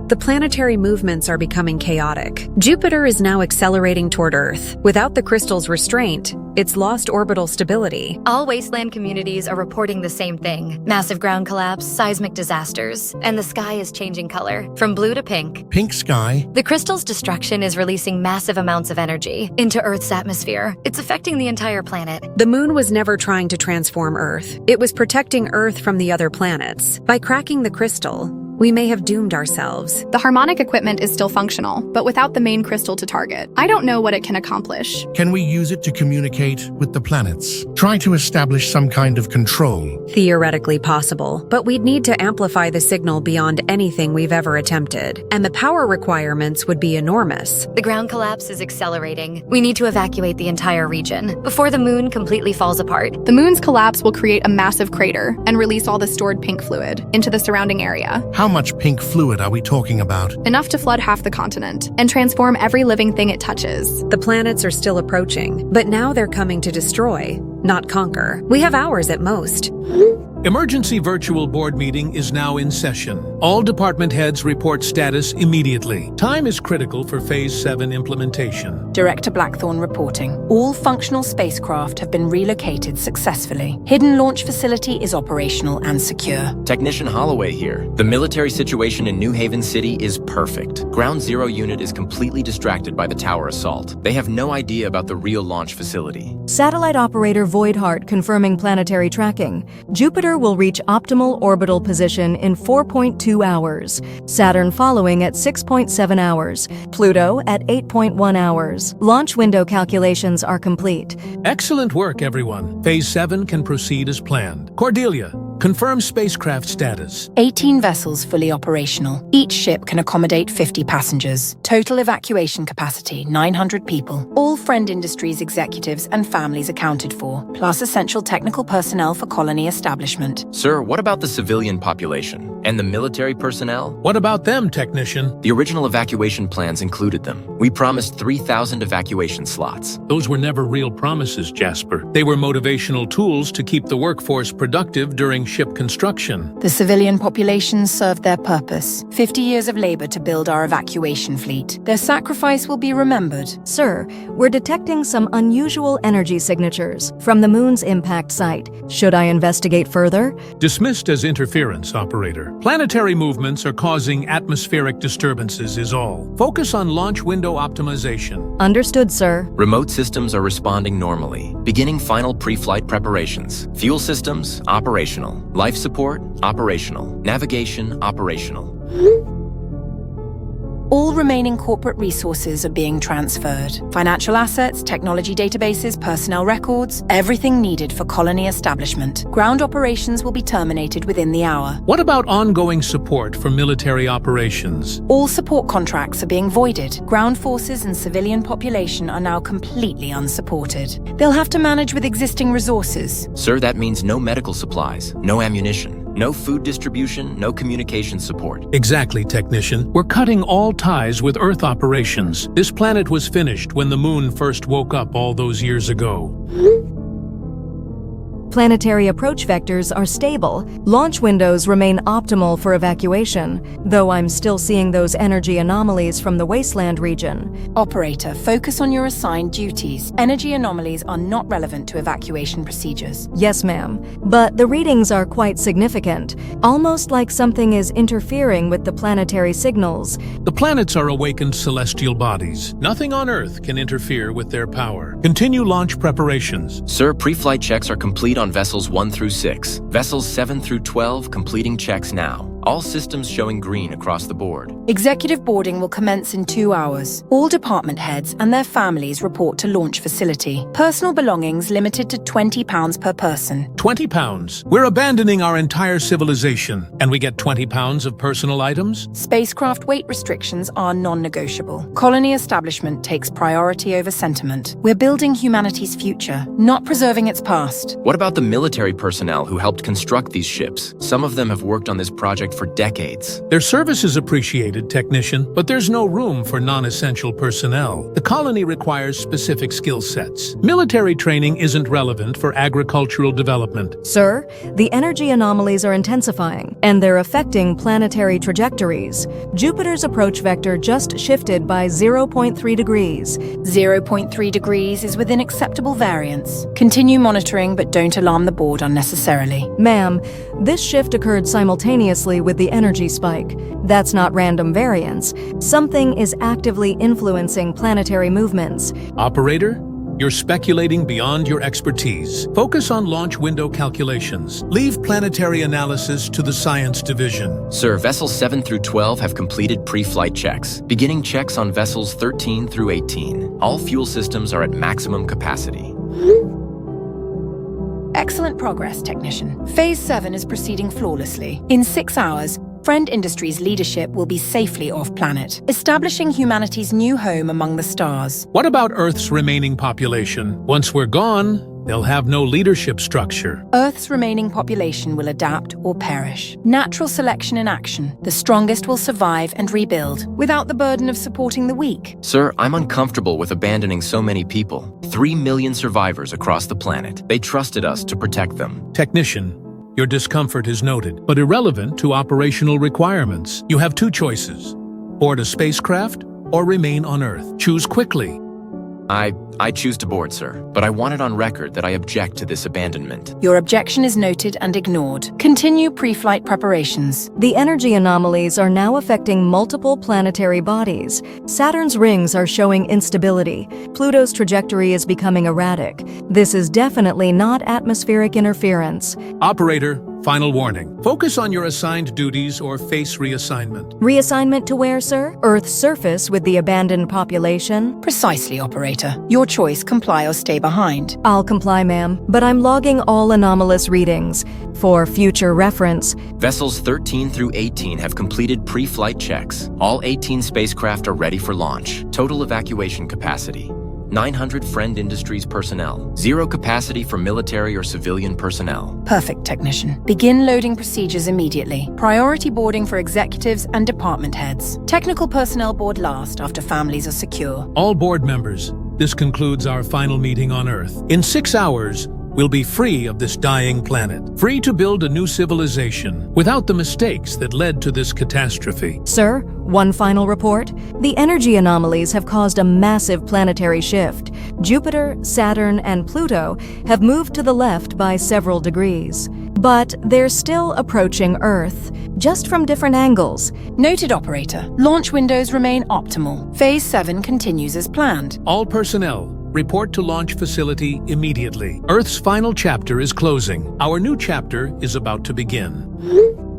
The planetary movements are becoming chaotic. Jupiter is now accelerating toward Earth. Without the crystal's restraint, it's lost orbital stability. All wasteland communities are reporting the same thing. Massive ground collapse, seismic disasters, and the sky is changing color, from blue to pink. Pink sky? The crystal's destruction is releasing massive amounts of energy into Earth's atmosphere. It's affecting the entire planet. The moon was never trying to transform Earth. It was protecting Earth from the other planets. By cracking the crystal, we may have doomed ourselves. The harmonic equipment is still functional, but without the main crystal to target. I don't know what it can accomplish. Can we use it to communicate with the planets? Try to establish some kind of control. Theoretically possible, but we'd need to amplify the signal beyond anything we've ever attempted, and the power requirements would be enormous. The ground collapse is accelerating. We need to evacuate the entire region before the moon completely falls apart. The moon's collapse will create a massive crater and release all the stored pink fluid into the surrounding area. How much pink fluid are we talking about? Enough to flood half the continent and transform every living thing it touches. The planets are still approaching, but now they're coming to destroy, not conquer. We have hours at most. Emergency virtual board meeting is now in session. All department heads report status immediately. Time is critical for Phase 7 implementation. Director Blackthorne reporting. All functional spacecraft have been relocated successfully. Hidden launch facility is operational and secure. Technician Holloway here. The military situation in New Haven City is perfect. Ground Zero unit is completely distracted by the tower assault. They have no idea about the real launch facility. Satellite operator Voidheart confirming planetary tracking. Jupiter will reach optimal orbital position in 4.2 hours. Saturn following at 6.7 hours. Pluto at 8.1 hours. Launch window calculations are complete. Excellent work, everyone. Phase 7 can proceed as planned. Cordelia, confirm spacecraft status. 18 vessels fully operational. Each ship can accommodate 50 passengers. Total evacuation capacity, 900 people. All Friend Industries executives and families accounted for, plus essential technical personnel for colony establishment. Sir, what about the civilian population? And the military personnel? What about them, technician? The original evacuation plans included them. We promised 3,000 evacuation slots. Those were never real promises, Jasper. They were motivational tools to keep the workforce productive during ship construction. The civilian populations served their purpose. 50 years of labor to build our evacuation fleet. Their sacrifice will be remembered. Sir, we're detecting some unusual energy signatures from the moon's impact site. Should I investigate further? Dismissed as interference, operator. Planetary movements are causing atmospheric disturbances is all. Focus on launch window optimization. Understood, sir. Remote systems are responding normally, beginning final pre-flight preparations. Fuel systems, operational. Life support, operational. Navigation, operational. All remaining corporate resources are being transferred. Financial assets, technology databases, personnel records, everything needed for colony establishment. Ground operations will be terminated within the hour. What about ongoing support for military operations? All support contracts are being voided. Ground forces and civilian population are now completely unsupported. They'll have to manage with existing resources. Sir, that means no medical supplies, no ammunition, no food distribution, no communication support. Exactly, technician. We're cutting all ties with Earth operations. This planet was finished when the moon first woke up all those years ago. Planetary approach vectors are stable. Launch windows remain optimal for evacuation, though I'm still seeing those energy anomalies from the wasteland region. Operator, focus on your assigned duties. Energy anomalies are not relevant to evacuation procedures. Yes, ma'am. But the readings are quite significant, almost like something is interfering with the planetary signals. The planets are awakened celestial bodies. Nothing on Earth can interfere with their power. Continue launch preparations. Sir, pre-flight checks are complete on vessels 1 through 6. Vessels 7 through 12 completing checks now. All systems showing green across the board. Executive boarding will commence in 2 hours. All department heads and their families report to launch facility. Personal belongings limited to £20 per person. £20? We're abandoning our entire civilization, and we get £20 of personal items? Spacecraft weight restrictions are non-negotiable. Colony establishment takes priority over sentiment. We're building humanity's future, not preserving its past. What about the military personnel who helped construct these ships? Some of them have worked on this project for decades. Their service is appreciated, technician, but there's no room for non-essential personnel. The colony requires specific skill sets. Military training isn't relevant for agricultural development. Sir, the energy anomalies are intensifying, and they're affecting planetary trajectories. Jupiter's approach vector just shifted by 0.3 degrees. 0.3 degrees is within acceptable variance. Continue monitoring, but don't alarm the board unnecessarily. Ma'am, this shift occurred simultaneously with the energy spike. That's not random variance. Something is actively influencing planetary movements. Operator, you're speculating beyond your expertise. Focus on launch window calculations. Leave planetary analysis to the science division. Sir, vessels 7 through 12 have completed pre-flight checks, beginning checks on vessels 13 through 18. All fuel systems are at maximum capacity. Excellent progress, technician. Phase 7 is proceeding flawlessly. In 6 hours, Friend Industries' leadership will be safely off-planet, establishing humanity's new home among the stars. What about Earth's remaining population? Once we're gone, they'll have no leadership structure. Earth's remaining population will adapt or perish. Natural selection in action. The strongest will survive and rebuild, without the burden of supporting the weak. Sir, I'm uncomfortable with abandoning so many people. 3 million survivors across the planet. They trusted us to protect them. Technician, your discomfort is noted, but irrelevant to operational requirements. You have 2 choices: board a spacecraft or remain on Earth. Choose quickly. I choose to board, sir, but I want it on record that I object to this abandonment. Your objection is noted and ignored. Continue pre-flight preparations. The energy anomalies are now affecting multiple planetary bodies. Saturn's rings are showing instability. Pluto's trajectory is becoming erratic. This is definitely not atmospheric interference. Operator, final warning. Focus on your assigned duties or face reassignment. Reassignment to where, sir? Earth's surface with the abandoned population? Precisely, operator. Your choice, comply or stay behind. I'll comply, ma'am, but I'm logging all anomalous readings. For future reference, Vessels 13 through 18 have completed pre-flight checks. All 18 spacecraft are ready for launch. Total evacuation capacity: 900 Friend Industries personnel. 0 capacity for military or civilian personnel. Perfect, technician. Begin loading procedures immediately. Priority boarding for executives and department heads. Technical personnel board last after families are secure. All board members, this concludes our final meeting on Earth. In 6 hours, we'll be free of this dying planet, free to build a new civilization without the mistakes that led to this catastrophe. Sir, one final report. The energy anomalies have caused a massive planetary shift. Jupiter, Saturn, and Pluto have moved to the left by several degrees. But they're still approaching Earth, just from different angles. Noted, operator. Launch windows remain optimal. Phase 7 continues as planned. All personnel, report to launch facility immediately. Earth's final chapter is closing. Our new chapter is about to begin.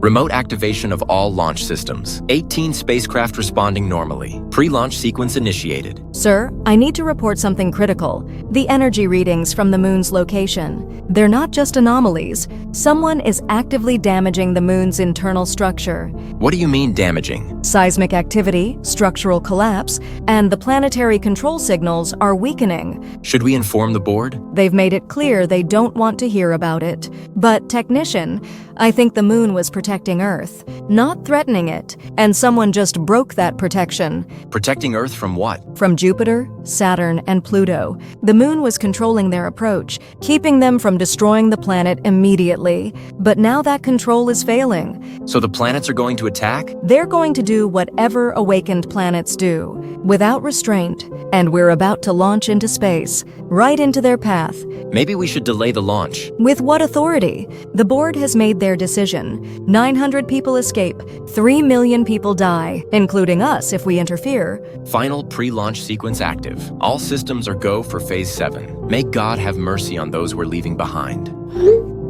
Remote activation of all launch systems. 18 spacecraft responding normally. Pre-launch sequence initiated. Sir, I need to report something critical. The energy readings from the moon's location. They're not just anomalies. Someone is actively damaging the moon's internal structure. What do you mean damaging? Seismic activity, structural collapse, and the planetary control signals are weakening. Should we inform the board? They've made it clear they don't want to hear about it. But, technician, I think the moon was protecting Earth, not threatening it, and someone just broke that protection. Protecting Earth from what? From Jupiter, Saturn, and Pluto. The moon was controlling their approach, keeping them from destroying the planet immediately. But now that control is failing. So the planets are going to attack? They're going to do whatever awakened planets do, without restraint, and we're about to launch into space, right into their path. Maybe we should delay the launch. With what authority? The board has made their decision. 900 people escape, 3 million people die, including us if we interfere. Final pre-launch sequence active. All systems are go for Phase 7. May God have mercy on those we're leaving behind.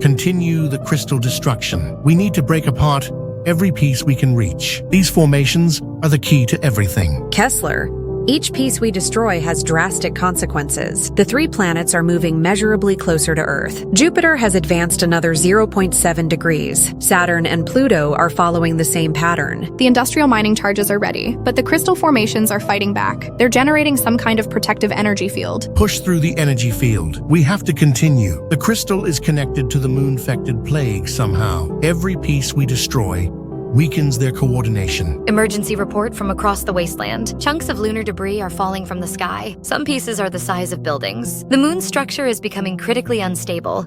Continue the crystal destruction. We need to break apart every piece we can reach. These formations are the key to everything. Kessler, each piece we destroy has drastic consequences. The 3 planets are moving measurably closer to Earth. Jupiter has advanced another 0.7 degrees. Saturn and Pluto are following the same pattern. The industrial mining charges are ready, but the crystal formations are fighting back. They're generating some kind of protective energy field. Push through the energy field. We have to continue. The crystal is connected to the moon-affected plague somehow. Every piece we destroy weakens their coordination. Emergency report from across the wasteland. Chunks of lunar debris are falling from the sky. Some pieces are the size of buildings. The moon's structure is becoming critically unstable.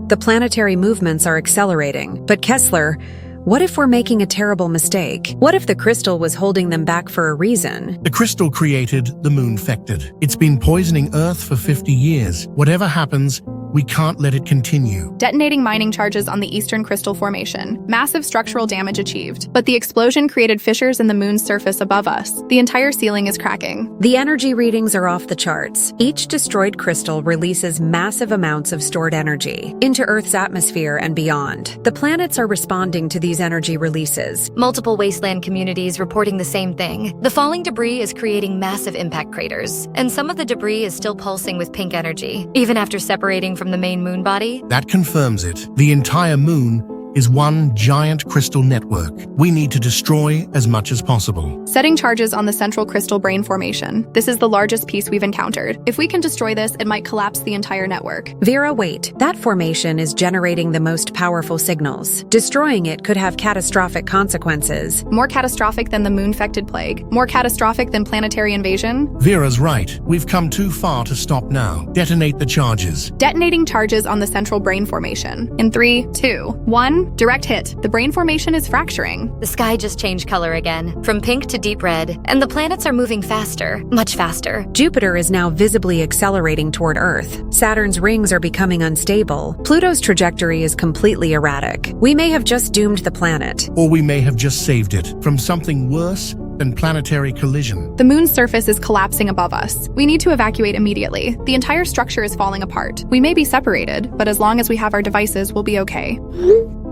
The planetary movements are accelerating. But Kessler, what if we're making a terrible mistake? What if the crystal was holding them back for a reason? The crystal created the moon-affected. It's been poisoning Earth for 50 years. Whatever happens, we can't let it continue. Detonating mining charges on the eastern crystal formation. Massive structural damage achieved. But the explosion created fissures in the moon's surface above us. The entire ceiling is cracking. The energy readings are off the charts. Each destroyed crystal releases massive amounts of stored energy into Earth's atmosphere and beyond. The planets are responding to these energy releases. Multiple wasteland communities reporting the same thing. The falling debris is creating massive impact craters, and some of the debris is still pulsing with pink energy, even after separating from the main moon body. That confirms it. The entire moon is one giant crystal network. We need to destroy as much as possible. Setting charges on the central crystal brain formation. This is the largest piece we've encountered. If we can destroy this, it might collapse the entire network. Vera, wait. That formation is generating the most powerful signals. Destroying it could have catastrophic consequences. More catastrophic than the moon-affected plague. More catastrophic than planetary invasion. Vera's right. We've come too far to stop now. Detonate the charges. Detonating charges on the central brain formation. In 3, 2, 1. Direct hit. The brain formation is fracturing. The sky just changed color again, from pink to deep red, and the planets are moving faster, much faster. Jupiter is now visibly accelerating toward Earth. Saturn's rings are becoming unstable. Pluto's trajectory is completely erratic. We may have just doomed the planet. Or we may have just saved it from something worse than planetary collision. The moon's surface is collapsing above us. We need to evacuate immediately. The entire structure is falling apart. We may be separated, but as long as we have our devices, we'll be okay.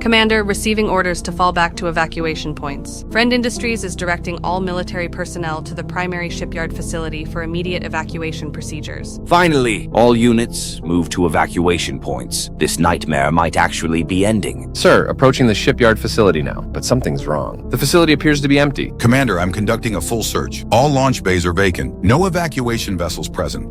Commander, receiving orders to fall back to evacuation points. Friend Industries is directing all military personnel to the primary shipyard facility for immediate evacuation procedures. Finally, all units move to evacuation points. This nightmare might actually be ending. Sir, approaching the shipyard facility now, but something's wrong. The facility appears to be empty. Commander, I'm conducting a full search. All launch bays are vacant. No evacuation vessels present.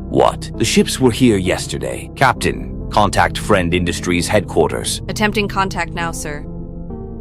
What? The ships were here yesterday. Captain, contact Friend Industries headquarters. Attempting contact now, sir.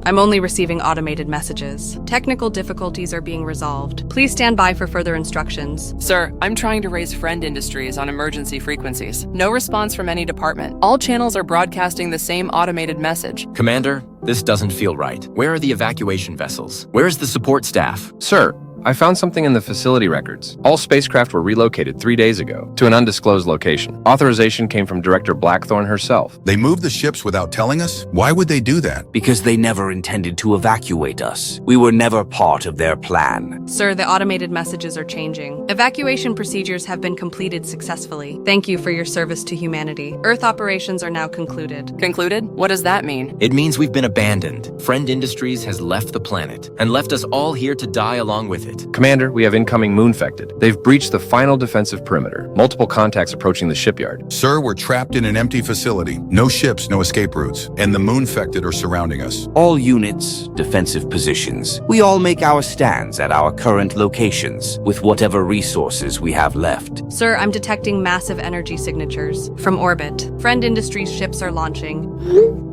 I'm only receiving automated messages. Technical difficulties are being resolved. Please stand by for further instructions. Sir, I'm trying to raise Friend Industries on emergency frequencies. No response from any department. All channels are broadcasting the same automated message. Commander, this doesn't feel right. Where are the evacuation vessels? Where's the support staff? Sir, I found something in the facility records. All spacecraft were relocated 3 days ago to an undisclosed location. Authorization came from Director Blackthorne herself. They moved the ships without telling us? Why would they do that? Because they never intended to evacuate us. We were never part of their plan. Sir, the automated messages are changing. Evacuation procedures have been completed successfully. Thank you for your service to humanity. Earth operations are now concluded. Concluded? What does that mean? It means we've been abandoned. Friend Industries has left the planet and left us all here to die along with it. Commander, we have incoming Moonfected. They've breached the final defensive perimeter. Multiple contacts approaching the shipyard. Sir, we're trapped in an empty facility. No ships, no escape routes. And the Moonfected are surrounding us. All units, defensive positions. We all make our stands at our current locations with whatever resources we have left. Sir, I'm detecting massive energy signatures from orbit. Friend Industries ships are launching.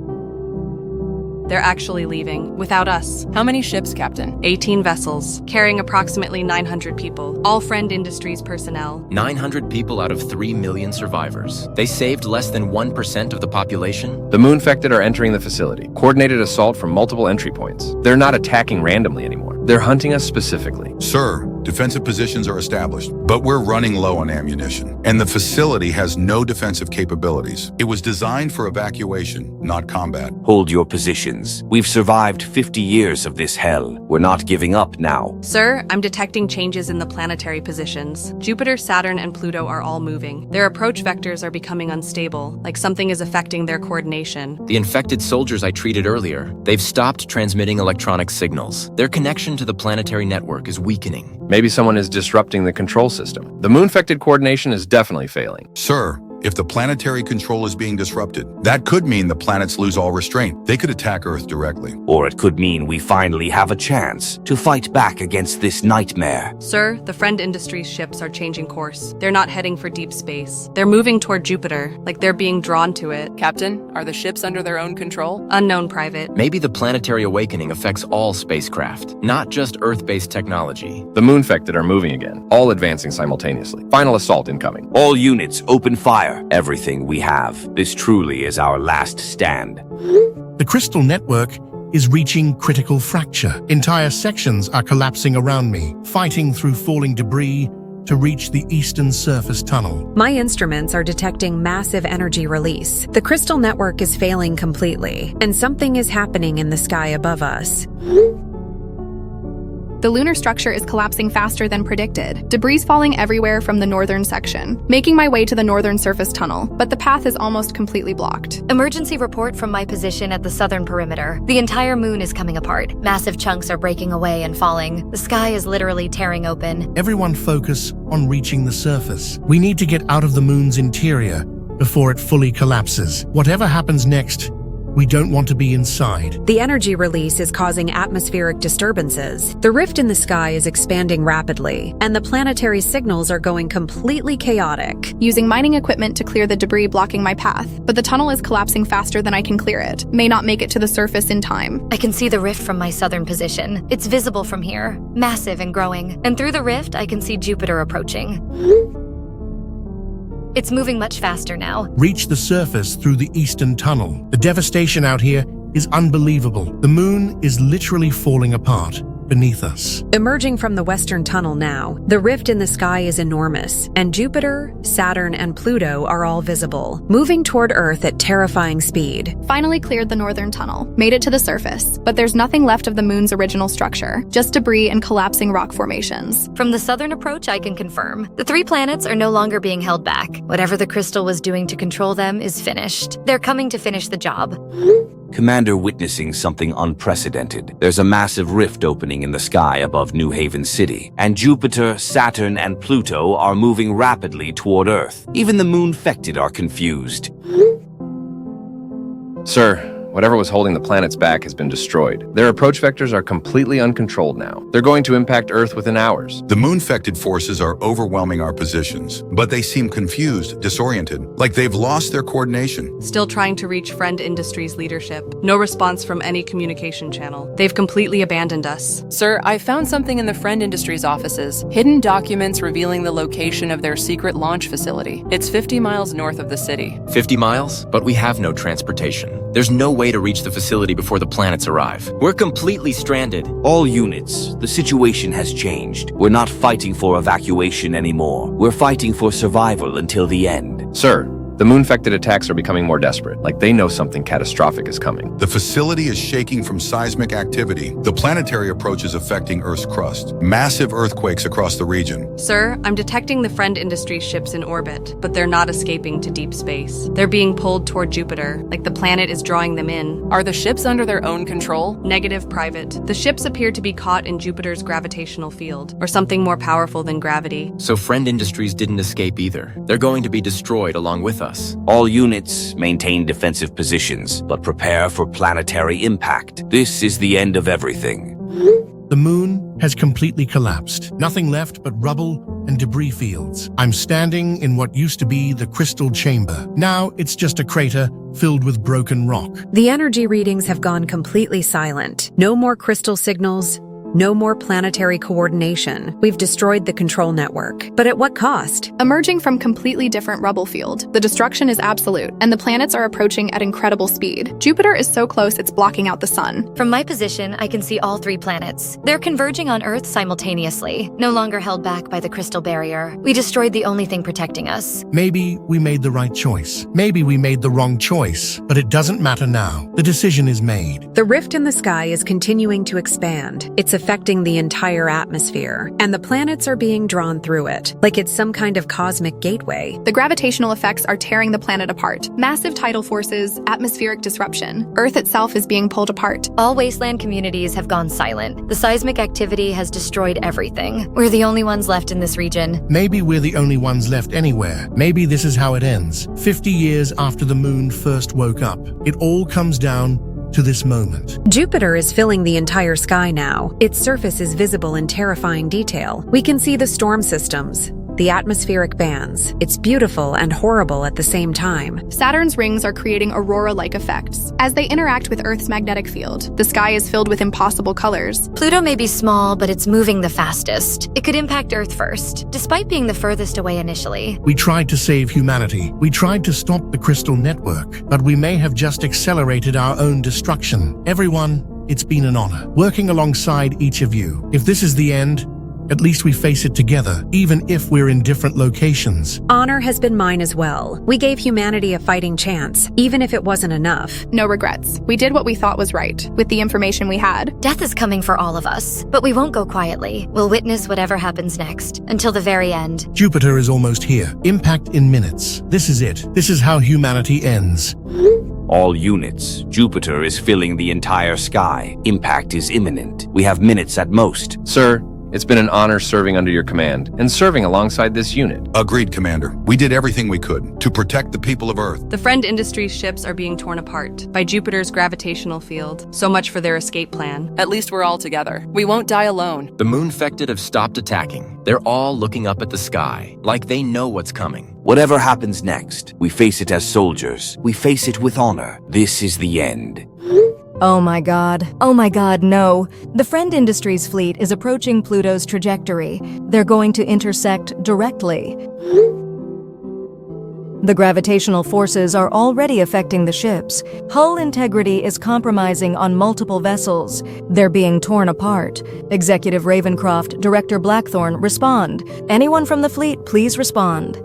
They're actually leaving, without us. How many ships, Captain? 18 vessels, carrying approximately 900 people, all Friend Industries personnel. 900 people out of 3 million survivors. They saved less than 1% of the population? The Moonfected are entering the facility. Coordinated assault from multiple entry points. They're not attacking randomly anymore. They're hunting us specifically. Sir, defensive positions are established, but we're running low on ammunition, and the facility has no defensive capabilities. It was designed for evacuation, not combat. Hold your positions. We've survived 50 years of this hell. We're not giving up now. Sir, I'm detecting changes in the planetary positions. Jupiter, Saturn, and Pluto are all moving. Their approach vectors are becoming unstable, like something is affecting their coordination. The infected soldiers I treated earlier, they've stopped transmitting electronic signals. Their connection to the planetary network is weakening. Maybe someone is disrupting the control system. The Moonfected coordination is definitely failing. Sir, if the planetary control is being disrupted, that could mean the planets lose all restraint. They could attack Earth directly. Or it could mean we finally have a chance to fight back against this nightmare. Sir, the Friend Industries ships are changing course. They're not heading for deep space. They're moving toward Jupiter, like they're being drawn to it. Captain, are the ships under their own control? Unknown, Private. Maybe the planetary awakening affects all spacecraft, not just Earth-based technology. The Moonfected are moving again, all advancing simultaneously. Final assault incoming. All units, open fire. Everything we have. This truly is our last stand. The crystal network is reaching critical fracture. Entire sections are collapsing around me, fighting through falling debris to reach the eastern surface tunnel. My instruments are detecting massive energy release. The crystal network is failing completely, and something is happening in the sky above us. The lunar structure is collapsing faster than predicted. Debris falling everywhere from the northern section. Making my way to the northern surface tunnel, but the path is almost completely blocked. Emergency report from my position at the southern perimeter. The entire moon is coming apart. Massive chunks are breaking away and falling. The sky is literally tearing open. Everyone focus on reaching the surface. We need to get out of the moon's interior before it fully collapses. Whatever happens next, we don't want to be inside. The energy release is causing atmospheric disturbances. The rift in the sky is expanding rapidly, and the planetary signals are going completely chaotic. Using mining equipment to clear the debris blocking my path, but the tunnel is collapsing faster than I can clear it. May not make it to the surface in time. I can see the rift from my southern position. It's visible from here, massive and growing. And through the rift, I can see Jupiter approaching. It's moving much faster now. Reach the surface through the eastern tunnel. The devastation out here is unbelievable. The moon is literally falling apart beneath us. Emerging from the western tunnel now, the rift in the sky is enormous, and Jupiter, Saturn, and Pluto are all visible, moving toward Earth at terrifying speed. Finally cleared the northern tunnel, made it to the surface, but there's nothing left of the moon's original structure, just debris and collapsing rock formations. From the southern approach, I can confirm. The 3 planets are no longer being held back. Whatever the crystal was doing to control them is finished. They're coming to finish the job. Commander witnessing something unprecedented. There's a massive rift opening in the sky above New Haven City, and Jupiter, Saturn, and Pluto are moving rapidly toward Earth. Even the Moonfected are confused. Sir, Whatever was holding the planets back has been destroyed. Their approach vectors are completely uncontrolled now. They're going to impact Earth within hours. The moon-fected forces are overwhelming our positions, but they seem confused, disoriented, like they've lost their coordination. Still trying to reach Friend Industries leadership. No response from any communication channel. They've completely abandoned us. Sir, I found something in the Friend Industries offices. Hidden documents revealing the location of their secret launch facility. It's 50 miles north of the city. 50 miles? But we have no transportation. There's no way to reach the facility before the planets arrive. We're completely stranded. All units, the situation has changed. We're not fighting for evacuation anymore. We're fighting for survival until the end. Sir, the moon-fected attacks are becoming more desperate, like they know something catastrophic is coming. The facility is shaking from seismic activity. The planetary approach is affecting Earth's crust. Massive earthquakes across the region. Sir, I'm detecting the Friend Industries ships in orbit, but they're not escaping to deep space. They're being pulled toward Jupiter, like the planet is drawing them in. Are the ships under their own control? Negative, Private. The ships appear to be caught in Jupiter's gravitational field, or something more powerful than gravity. So Friend Industries didn't escape either. They're going to be destroyed along with us. All units maintain defensive positions, but prepare for planetary impact. This is the end of everything. The moon has completely collapsed. Nothing left but rubble and debris fields. I'm standing in what used to be the crystal chamber. Now it's just a crater filled with broken rock. The energy readings have gone completely silent. No more crystal signals. No more planetary coordination. We've destroyed the control network. But at what cost? Emerging from completely different rubble field, the destruction is absolute, and the planets are approaching at incredible speed. Jupiter is so close it's blocking out the sun. From my position, I can see all 3 planets. They're converging on Earth simultaneously, no longer held back by the crystal barrier. We destroyed the only thing protecting us. Maybe we made the right choice. Maybe we made the wrong choice. But it doesn't matter now. The decision is made. The rift in the sky is continuing to expand. It's affecting the entire atmosphere, and the planets are being drawn through it, like it's some kind of cosmic gateway. The gravitational effects are tearing the planet apart. Massive tidal forces, atmospheric disruption. Earth itself is being pulled apart. All wasteland communities have gone silent. The seismic activity has destroyed everything. We're the only ones left in this region. Maybe we're the only ones left anywhere. Maybe this is how it ends. 50 years after the moon first woke up, it all comes down to this moment. Jupiter is filling the entire sky now. Its surface is visible in terrifying detail. We can see the storm systems, the atmospheric bands. It's beautiful and horrible at the same time. Saturn's rings are creating aurora-like effects. As they interact with Earth's magnetic field, the sky is filled with impossible colors. Pluto may be small, but it's moving the fastest. It could impact Earth first, despite being the furthest away initially. We tried to save humanity. We tried to stop the crystal network, but we may have just accelerated our own destruction. Everyone, it's been an honor working alongside each of you. If this is the end, at least we face it together, even if we're in different locations. Honor has been mine as well. We gave humanity a fighting chance, even if it wasn't enough. No regrets. We did what we thought was right, with the information we had. Death is coming for all of us, but we won't go quietly. We'll witness whatever happens next, until the very end. Jupiter is almost here. Impact in minutes. This is it. This is how humanity ends. All units, Jupiter is filling the entire sky. Impact is imminent. We have minutes at most. Sir, it's been an honor serving under your command and serving alongside this unit. Agreed, Commander. We did everything we could to protect the people of Earth. The Friend Industries ships are being torn apart by Jupiter's gravitational field. So much for their escape plan. At least we're all together. We won't die alone. The moon-fected have stopped attacking. They're all looking up at the sky, like they know what's coming. Whatever happens next, we face it as soldiers. We face it with honor. This is the end. Oh my god. Oh my god, no. The Friend Industries fleet is approaching Pluto's trajectory. They're going to intersect directly. The gravitational forces are already affecting the ships. Hull integrity is compromising on multiple vessels. They're being torn apart. Executive Ravencroft, Director Blackthorn, respond. Anyone from the fleet, please respond.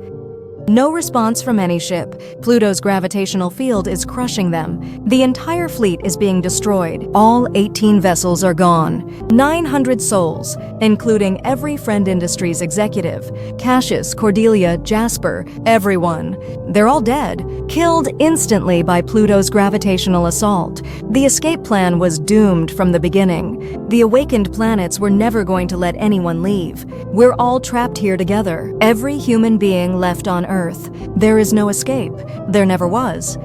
No response from any ship. Pluto's gravitational field is crushing them. The entire fleet is being destroyed. All 18 vessels are gone. 900 souls, including every Friend Industries executive. Cassius, Cordelia, Jasper, everyone. They're all dead, killed instantly by Pluto's gravitational assault. The escape plan was doomed from the beginning. The awakened planets were never going to let anyone leave. We're all trapped here together. Every human being left on Earth. There is no escape. There never was.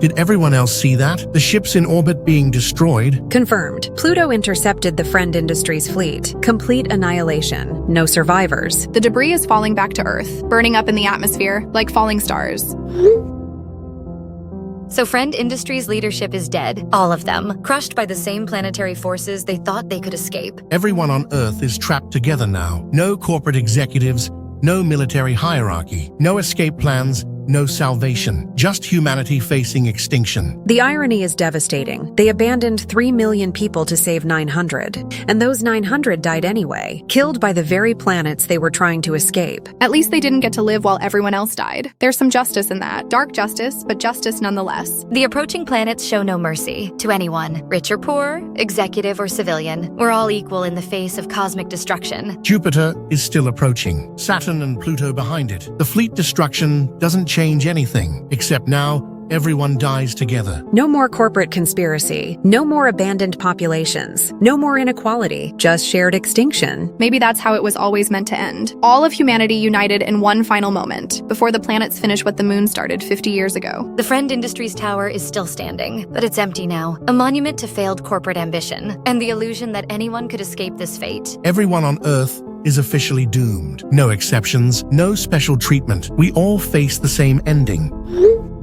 Did everyone else see that? The ships in orbit being destroyed? Confirmed. Pluto intercepted the Friend Industries fleet. Complete annihilation. No survivors. The debris is falling back to Earth, burning up in the atmosphere like falling stars. So Friend Industries' leadership is dead. All of them. Crushed by the same planetary forces they thought they could escape. Everyone on Earth is trapped together now. No corporate executives, no military hierarchy, no escape plans, no salvation, just humanity facing extinction. The irony is devastating. They abandoned 3 million people to save 900, and those 900 died anyway, killed by the very planets they were trying to escape. At least they didn't get to live while everyone else died. There's some justice in that. Dark justice, but justice nonetheless. The approaching planets show no mercy to anyone, rich or poor, executive or civilian. We're all equal in the face of cosmic destruction. Jupiter is still approaching, Saturn and Pluto behind it. The fleet destruction doesn't change anything, except now everyone dies together. No more corporate conspiracy. No more abandoned populations. No more inequality. Just shared extinction. Maybe that's how it was always meant to end. All of humanity united in one final moment, before the planets finish what the moon started 50 years ago. The Friend Industries Tower is still standing, but it's empty now. A monument to failed corporate ambition, and the illusion that anyone could escape this fate. Everyone on Earth is officially doomed. No exceptions, no special treatment. We all face the same ending.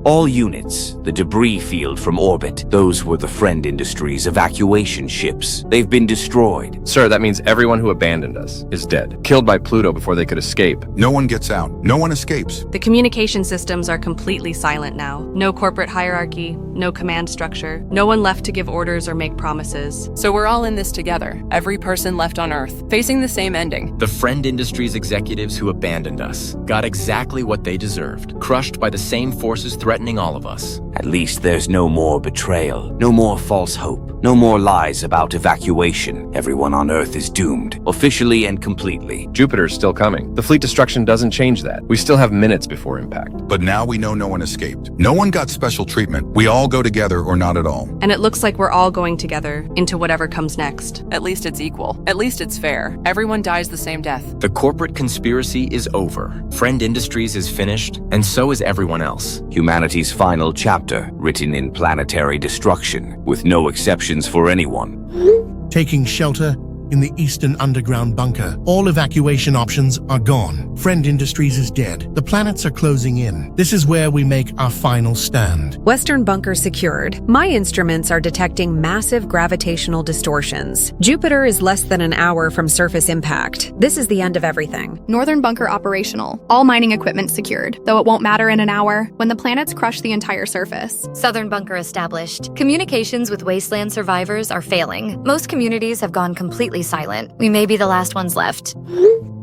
All units, the debris field from orbit, those were the Friend Industries evacuation ships. They've been destroyed. Sir, that means everyone who abandoned us is dead. Killed by Pluto before they could escape. No one gets out. No one escapes. The communication systems are completely silent now. No corporate hierarchy, no command structure, no one left to give orders or make promises. So we're all in this together, every person left on Earth, facing the same ending. The Friend Industries executives who abandoned us got exactly what they deserved, crushed by the same forces threatening all of us. At least there's no more betrayal, no more false hope, no more lies about evacuation. Everyone on Earth is doomed, officially and completely. Jupiter's still coming. The fleet destruction doesn't change that. We still have minutes before impact. But now we know no one escaped. No one got special treatment. We all go together or not at all. And it looks like we're all going together into whatever comes next. At least it's equal. At least it's fair. Everyone dies the same death. The corporate conspiracy is over. Friend Industries is finished, and so is everyone else. Humanity's final chapter, written in planetary destruction, with no exceptions for anyone. Taking shelter in the eastern underground bunker. All evacuation options are gone. Friend Industries is dead. The planets are closing in. This is where we make our final stand. Western bunker secured. My instruments are detecting massive gravitational distortions. Jupiter is less than an hour from surface impact. This is the end of everything. Northern bunker operational. All mining equipment secured, though it won't matter in an hour when the planets crush the entire surface. Southern bunker established. Communications with wasteland survivors are failing. Most communities have gone completely silent. We may be the last ones left.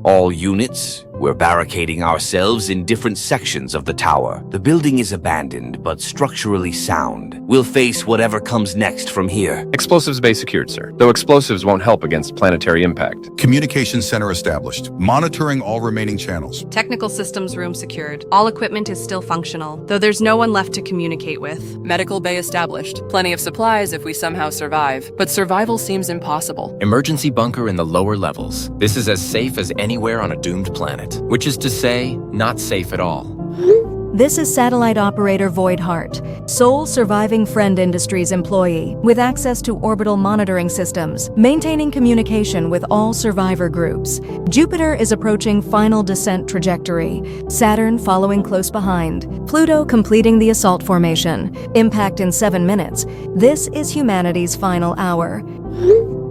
All units, we're barricading ourselves in different sections of the tower. The building is abandoned, but structurally sound. We'll face whatever comes next from here. Explosives bay secured, sir. Though explosives won't help against planetary impact. Communications center established. Monitoring all remaining channels. Technical systems room secured. All equipment is still functional, though there's no one left to communicate with. Medical bay established. Plenty of supplies if we somehow survive. But survival seems impossible. Emergency bunker in the lower levels. This is as safe as anywhere on a doomed planet, which is to say, not safe at all. This is satellite operator Void Hart, sole surviving Friend Industries employee, with access to orbital monitoring systems, maintaining communication with all survivor groups. Jupiter is approaching final descent trajectory, Saturn following close behind, Pluto completing the assault formation, impact in 7 minutes. This is humanity's final hour.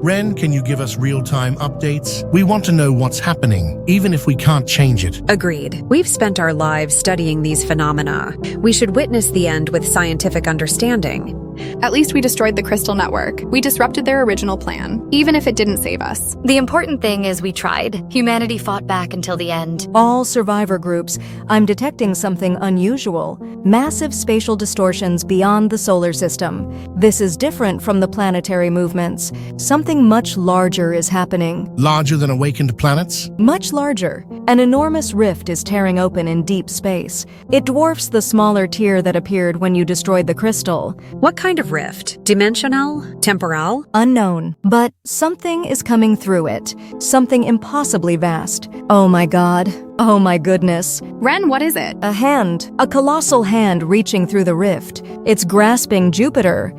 Ren, can you give us real-time updates? We want to know what's happening, even if we can't change it. Agreed. We've spent our lives studying these phenomena. We should witness the end with scientific understanding. At least we destroyed the crystal network. We disrupted their original plan, even if it didn't save us. The important thing is we tried. Humanity fought back until the end. All survivor groups, I'm detecting something unusual. Massive spatial distortions beyond the solar system. This is different from the planetary movements. Something much larger is happening. Larger than awakened planets? Much larger. An enormous rift is tearing open in deep space. It dwarfs the smaller tier that appeared when you destroyed the crystal. What kind of rift? Dimensional? Temporal? Unknown. But something is coming through it. Something impossibly vast. Oh my God. Oh my goodness. Ren, what is it? A hand. A colossal hand reaching through the rift. It's grasping Jupiter.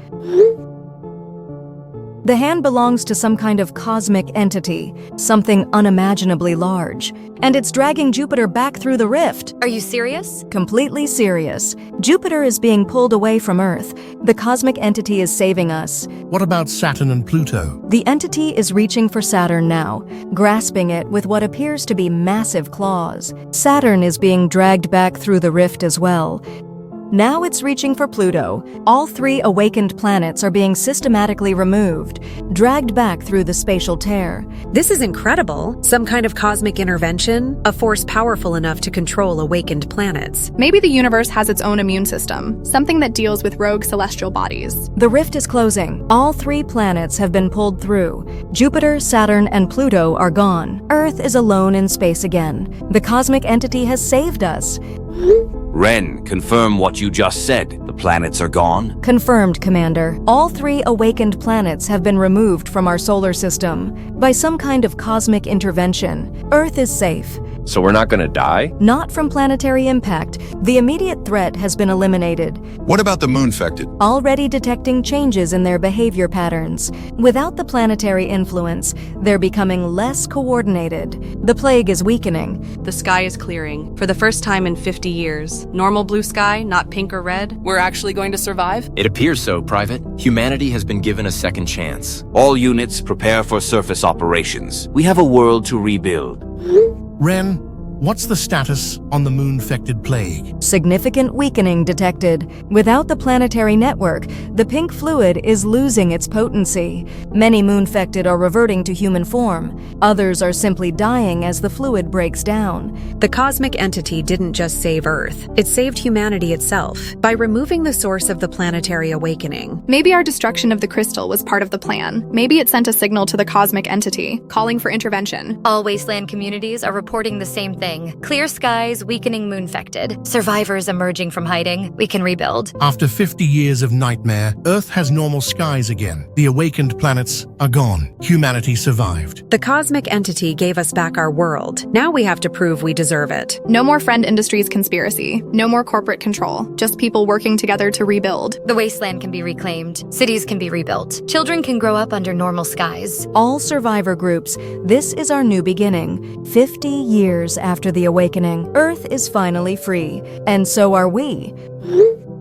The hand belongs to some kind of cosmic entity, something unimaginably large, and it's dragging Jupiter back through the rift. Are you serious? Completely serious. Jupiter is being pulled away from Earth. The cosmic entity is saving us. What about Saturn and Pluto? The entity is reaching for Saturn now, grasping it with what appears to be massive claws. Saturn is being dragged back through the rift as well. Now it's reaching for Pluto. All 3 awakened planets are being systematically removed, dragged back through the spatial tear. This is incredible. Some kind of cosmic intervention, a force powerful enough to control awakened planets. Maybe the universe has its own immune system, something that deals with rogue celestial bodies. The rift is closing. All 3 planets have been pulled through. Jupiter, Saturn, and Pluto are gone. Earth is alone in space again. The cosmic entity has saved us. Ren, confirm what you just said. The planets are gone? Confirmed, Commander. All 3 awakened planets have been removed from our solar system by some kind of cosmic intervention. Earth is safe. So we're not gonna die? Not from planetary impact. The immediate threat has been eliminated. What about the moon-fected? Already detecting changes in their behavior patterns. Without the planetary influence, they're becoming less coordinated. The plague is weakening. The sky is clearing. For the first time in 50 years. Normal blue sky, not pink or red. We're actually going to survive? It appears so, Private. Humanity has been given a second chance. All units prepare for surface operations. We have a world to rebuild. Ren, what's the status on the moon-fected plague? Significant weakening detected. Without the planetary network, the pink fluid is losing its potency. Many moon-fected are reverting to human form. Others are simply dying as the fluid breaks down. The cosmic entity didn't just save Earth, it saved humanity itself by removing the source of the planetary awakening. Maybe our destruction of the crystal was part of the plan. Maybe it sent a signal to the cosmic entity, calling for intervention. All wasteland communities are reporting the same thing. Clear skies, weakening moon-fected. Survivors emerging from hiding. We can rebuild. After 50 years of nightmare, Earth has normal skies again. The awakened planets are gone. Humanity survived. The cosmic entity gave us back our world. Now we have to prove we deserve it. No more Friend Industries conspiracy. No more corporate control. Just people working together to rebuild. The wasteland can be reclaimed. Cities can be rebuilt. Children can grow up under normal skies. All survivor groups, this is our new beginning. 50 years after the awakening, Earth is finally free, and so are we.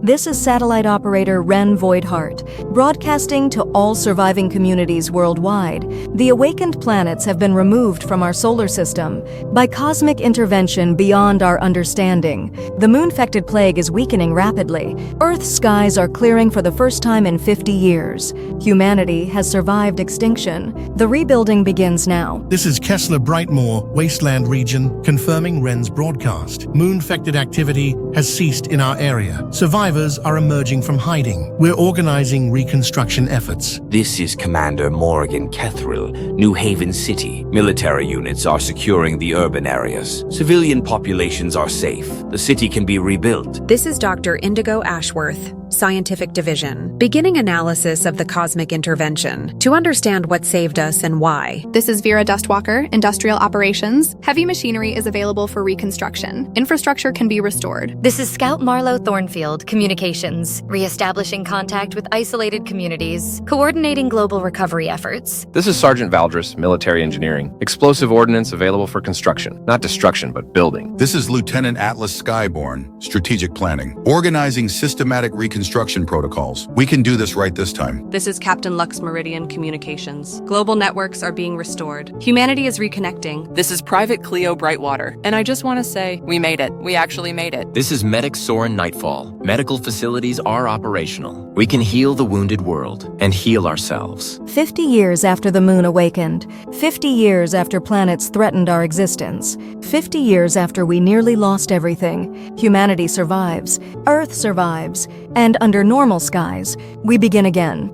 This is satellite operator Ren Voidheart, broadcasting to all surviving communities worldwide. The awakened planets have been removed from our solar system by cosmic intervention beyond our understanding. The moon-fected plague is weakening rapidly. Earth's skies are clearing for the first time in 50 years. Humanity has survived extinction. The rebuilding begins now. This is Kessler Brightmoor, Wasteland Region, confirming Ren's broadcast. Moon-fected activity has ceased in our area. Survivors are emerging from hiding. We're organizing reconstruction efforts. This is Commander Morgan Kethril, New Haven City. Military units are securing the urban areas. Civilian populations are safe. The city can be rebuilt. This is Dr. Indigo Ashworth, Scientific Division, beginning analysis of the cosmic intervention to understand what saved us and why. This is Vera Dustwalker, Industrial Operations. Heavy machinery is available for reconstruction. Infrastructure can be restored. This is Scout Marlowe Thornfield, Communications, re-establishing contact with isolated communities, coordinating global recovery efforts. This is Sergeant Valdris, Military Engineering. Explosive ordnance available for construction. Not destruction, but building. This is Lieutenant Atlas Skyborn, Strategic Planning, organizing systematic reconstruction protocols. We can do this right this time. This is Captain Lux Meridian Communications. Global networks are being restored. Humanity is reconnecting. This is Private Cleo Brightwater, and I just want to say, we made it. We actually made it. This is Medic Soren Nightfall. Medical facilities are operational. We can heal the wounded world and heal ourselves. 50 years after the moon awakened, 50 years after planets threatened our existence, 50 years after we nearly lost everything, humanity survives, Earth survives, and under normal skies, we begin again.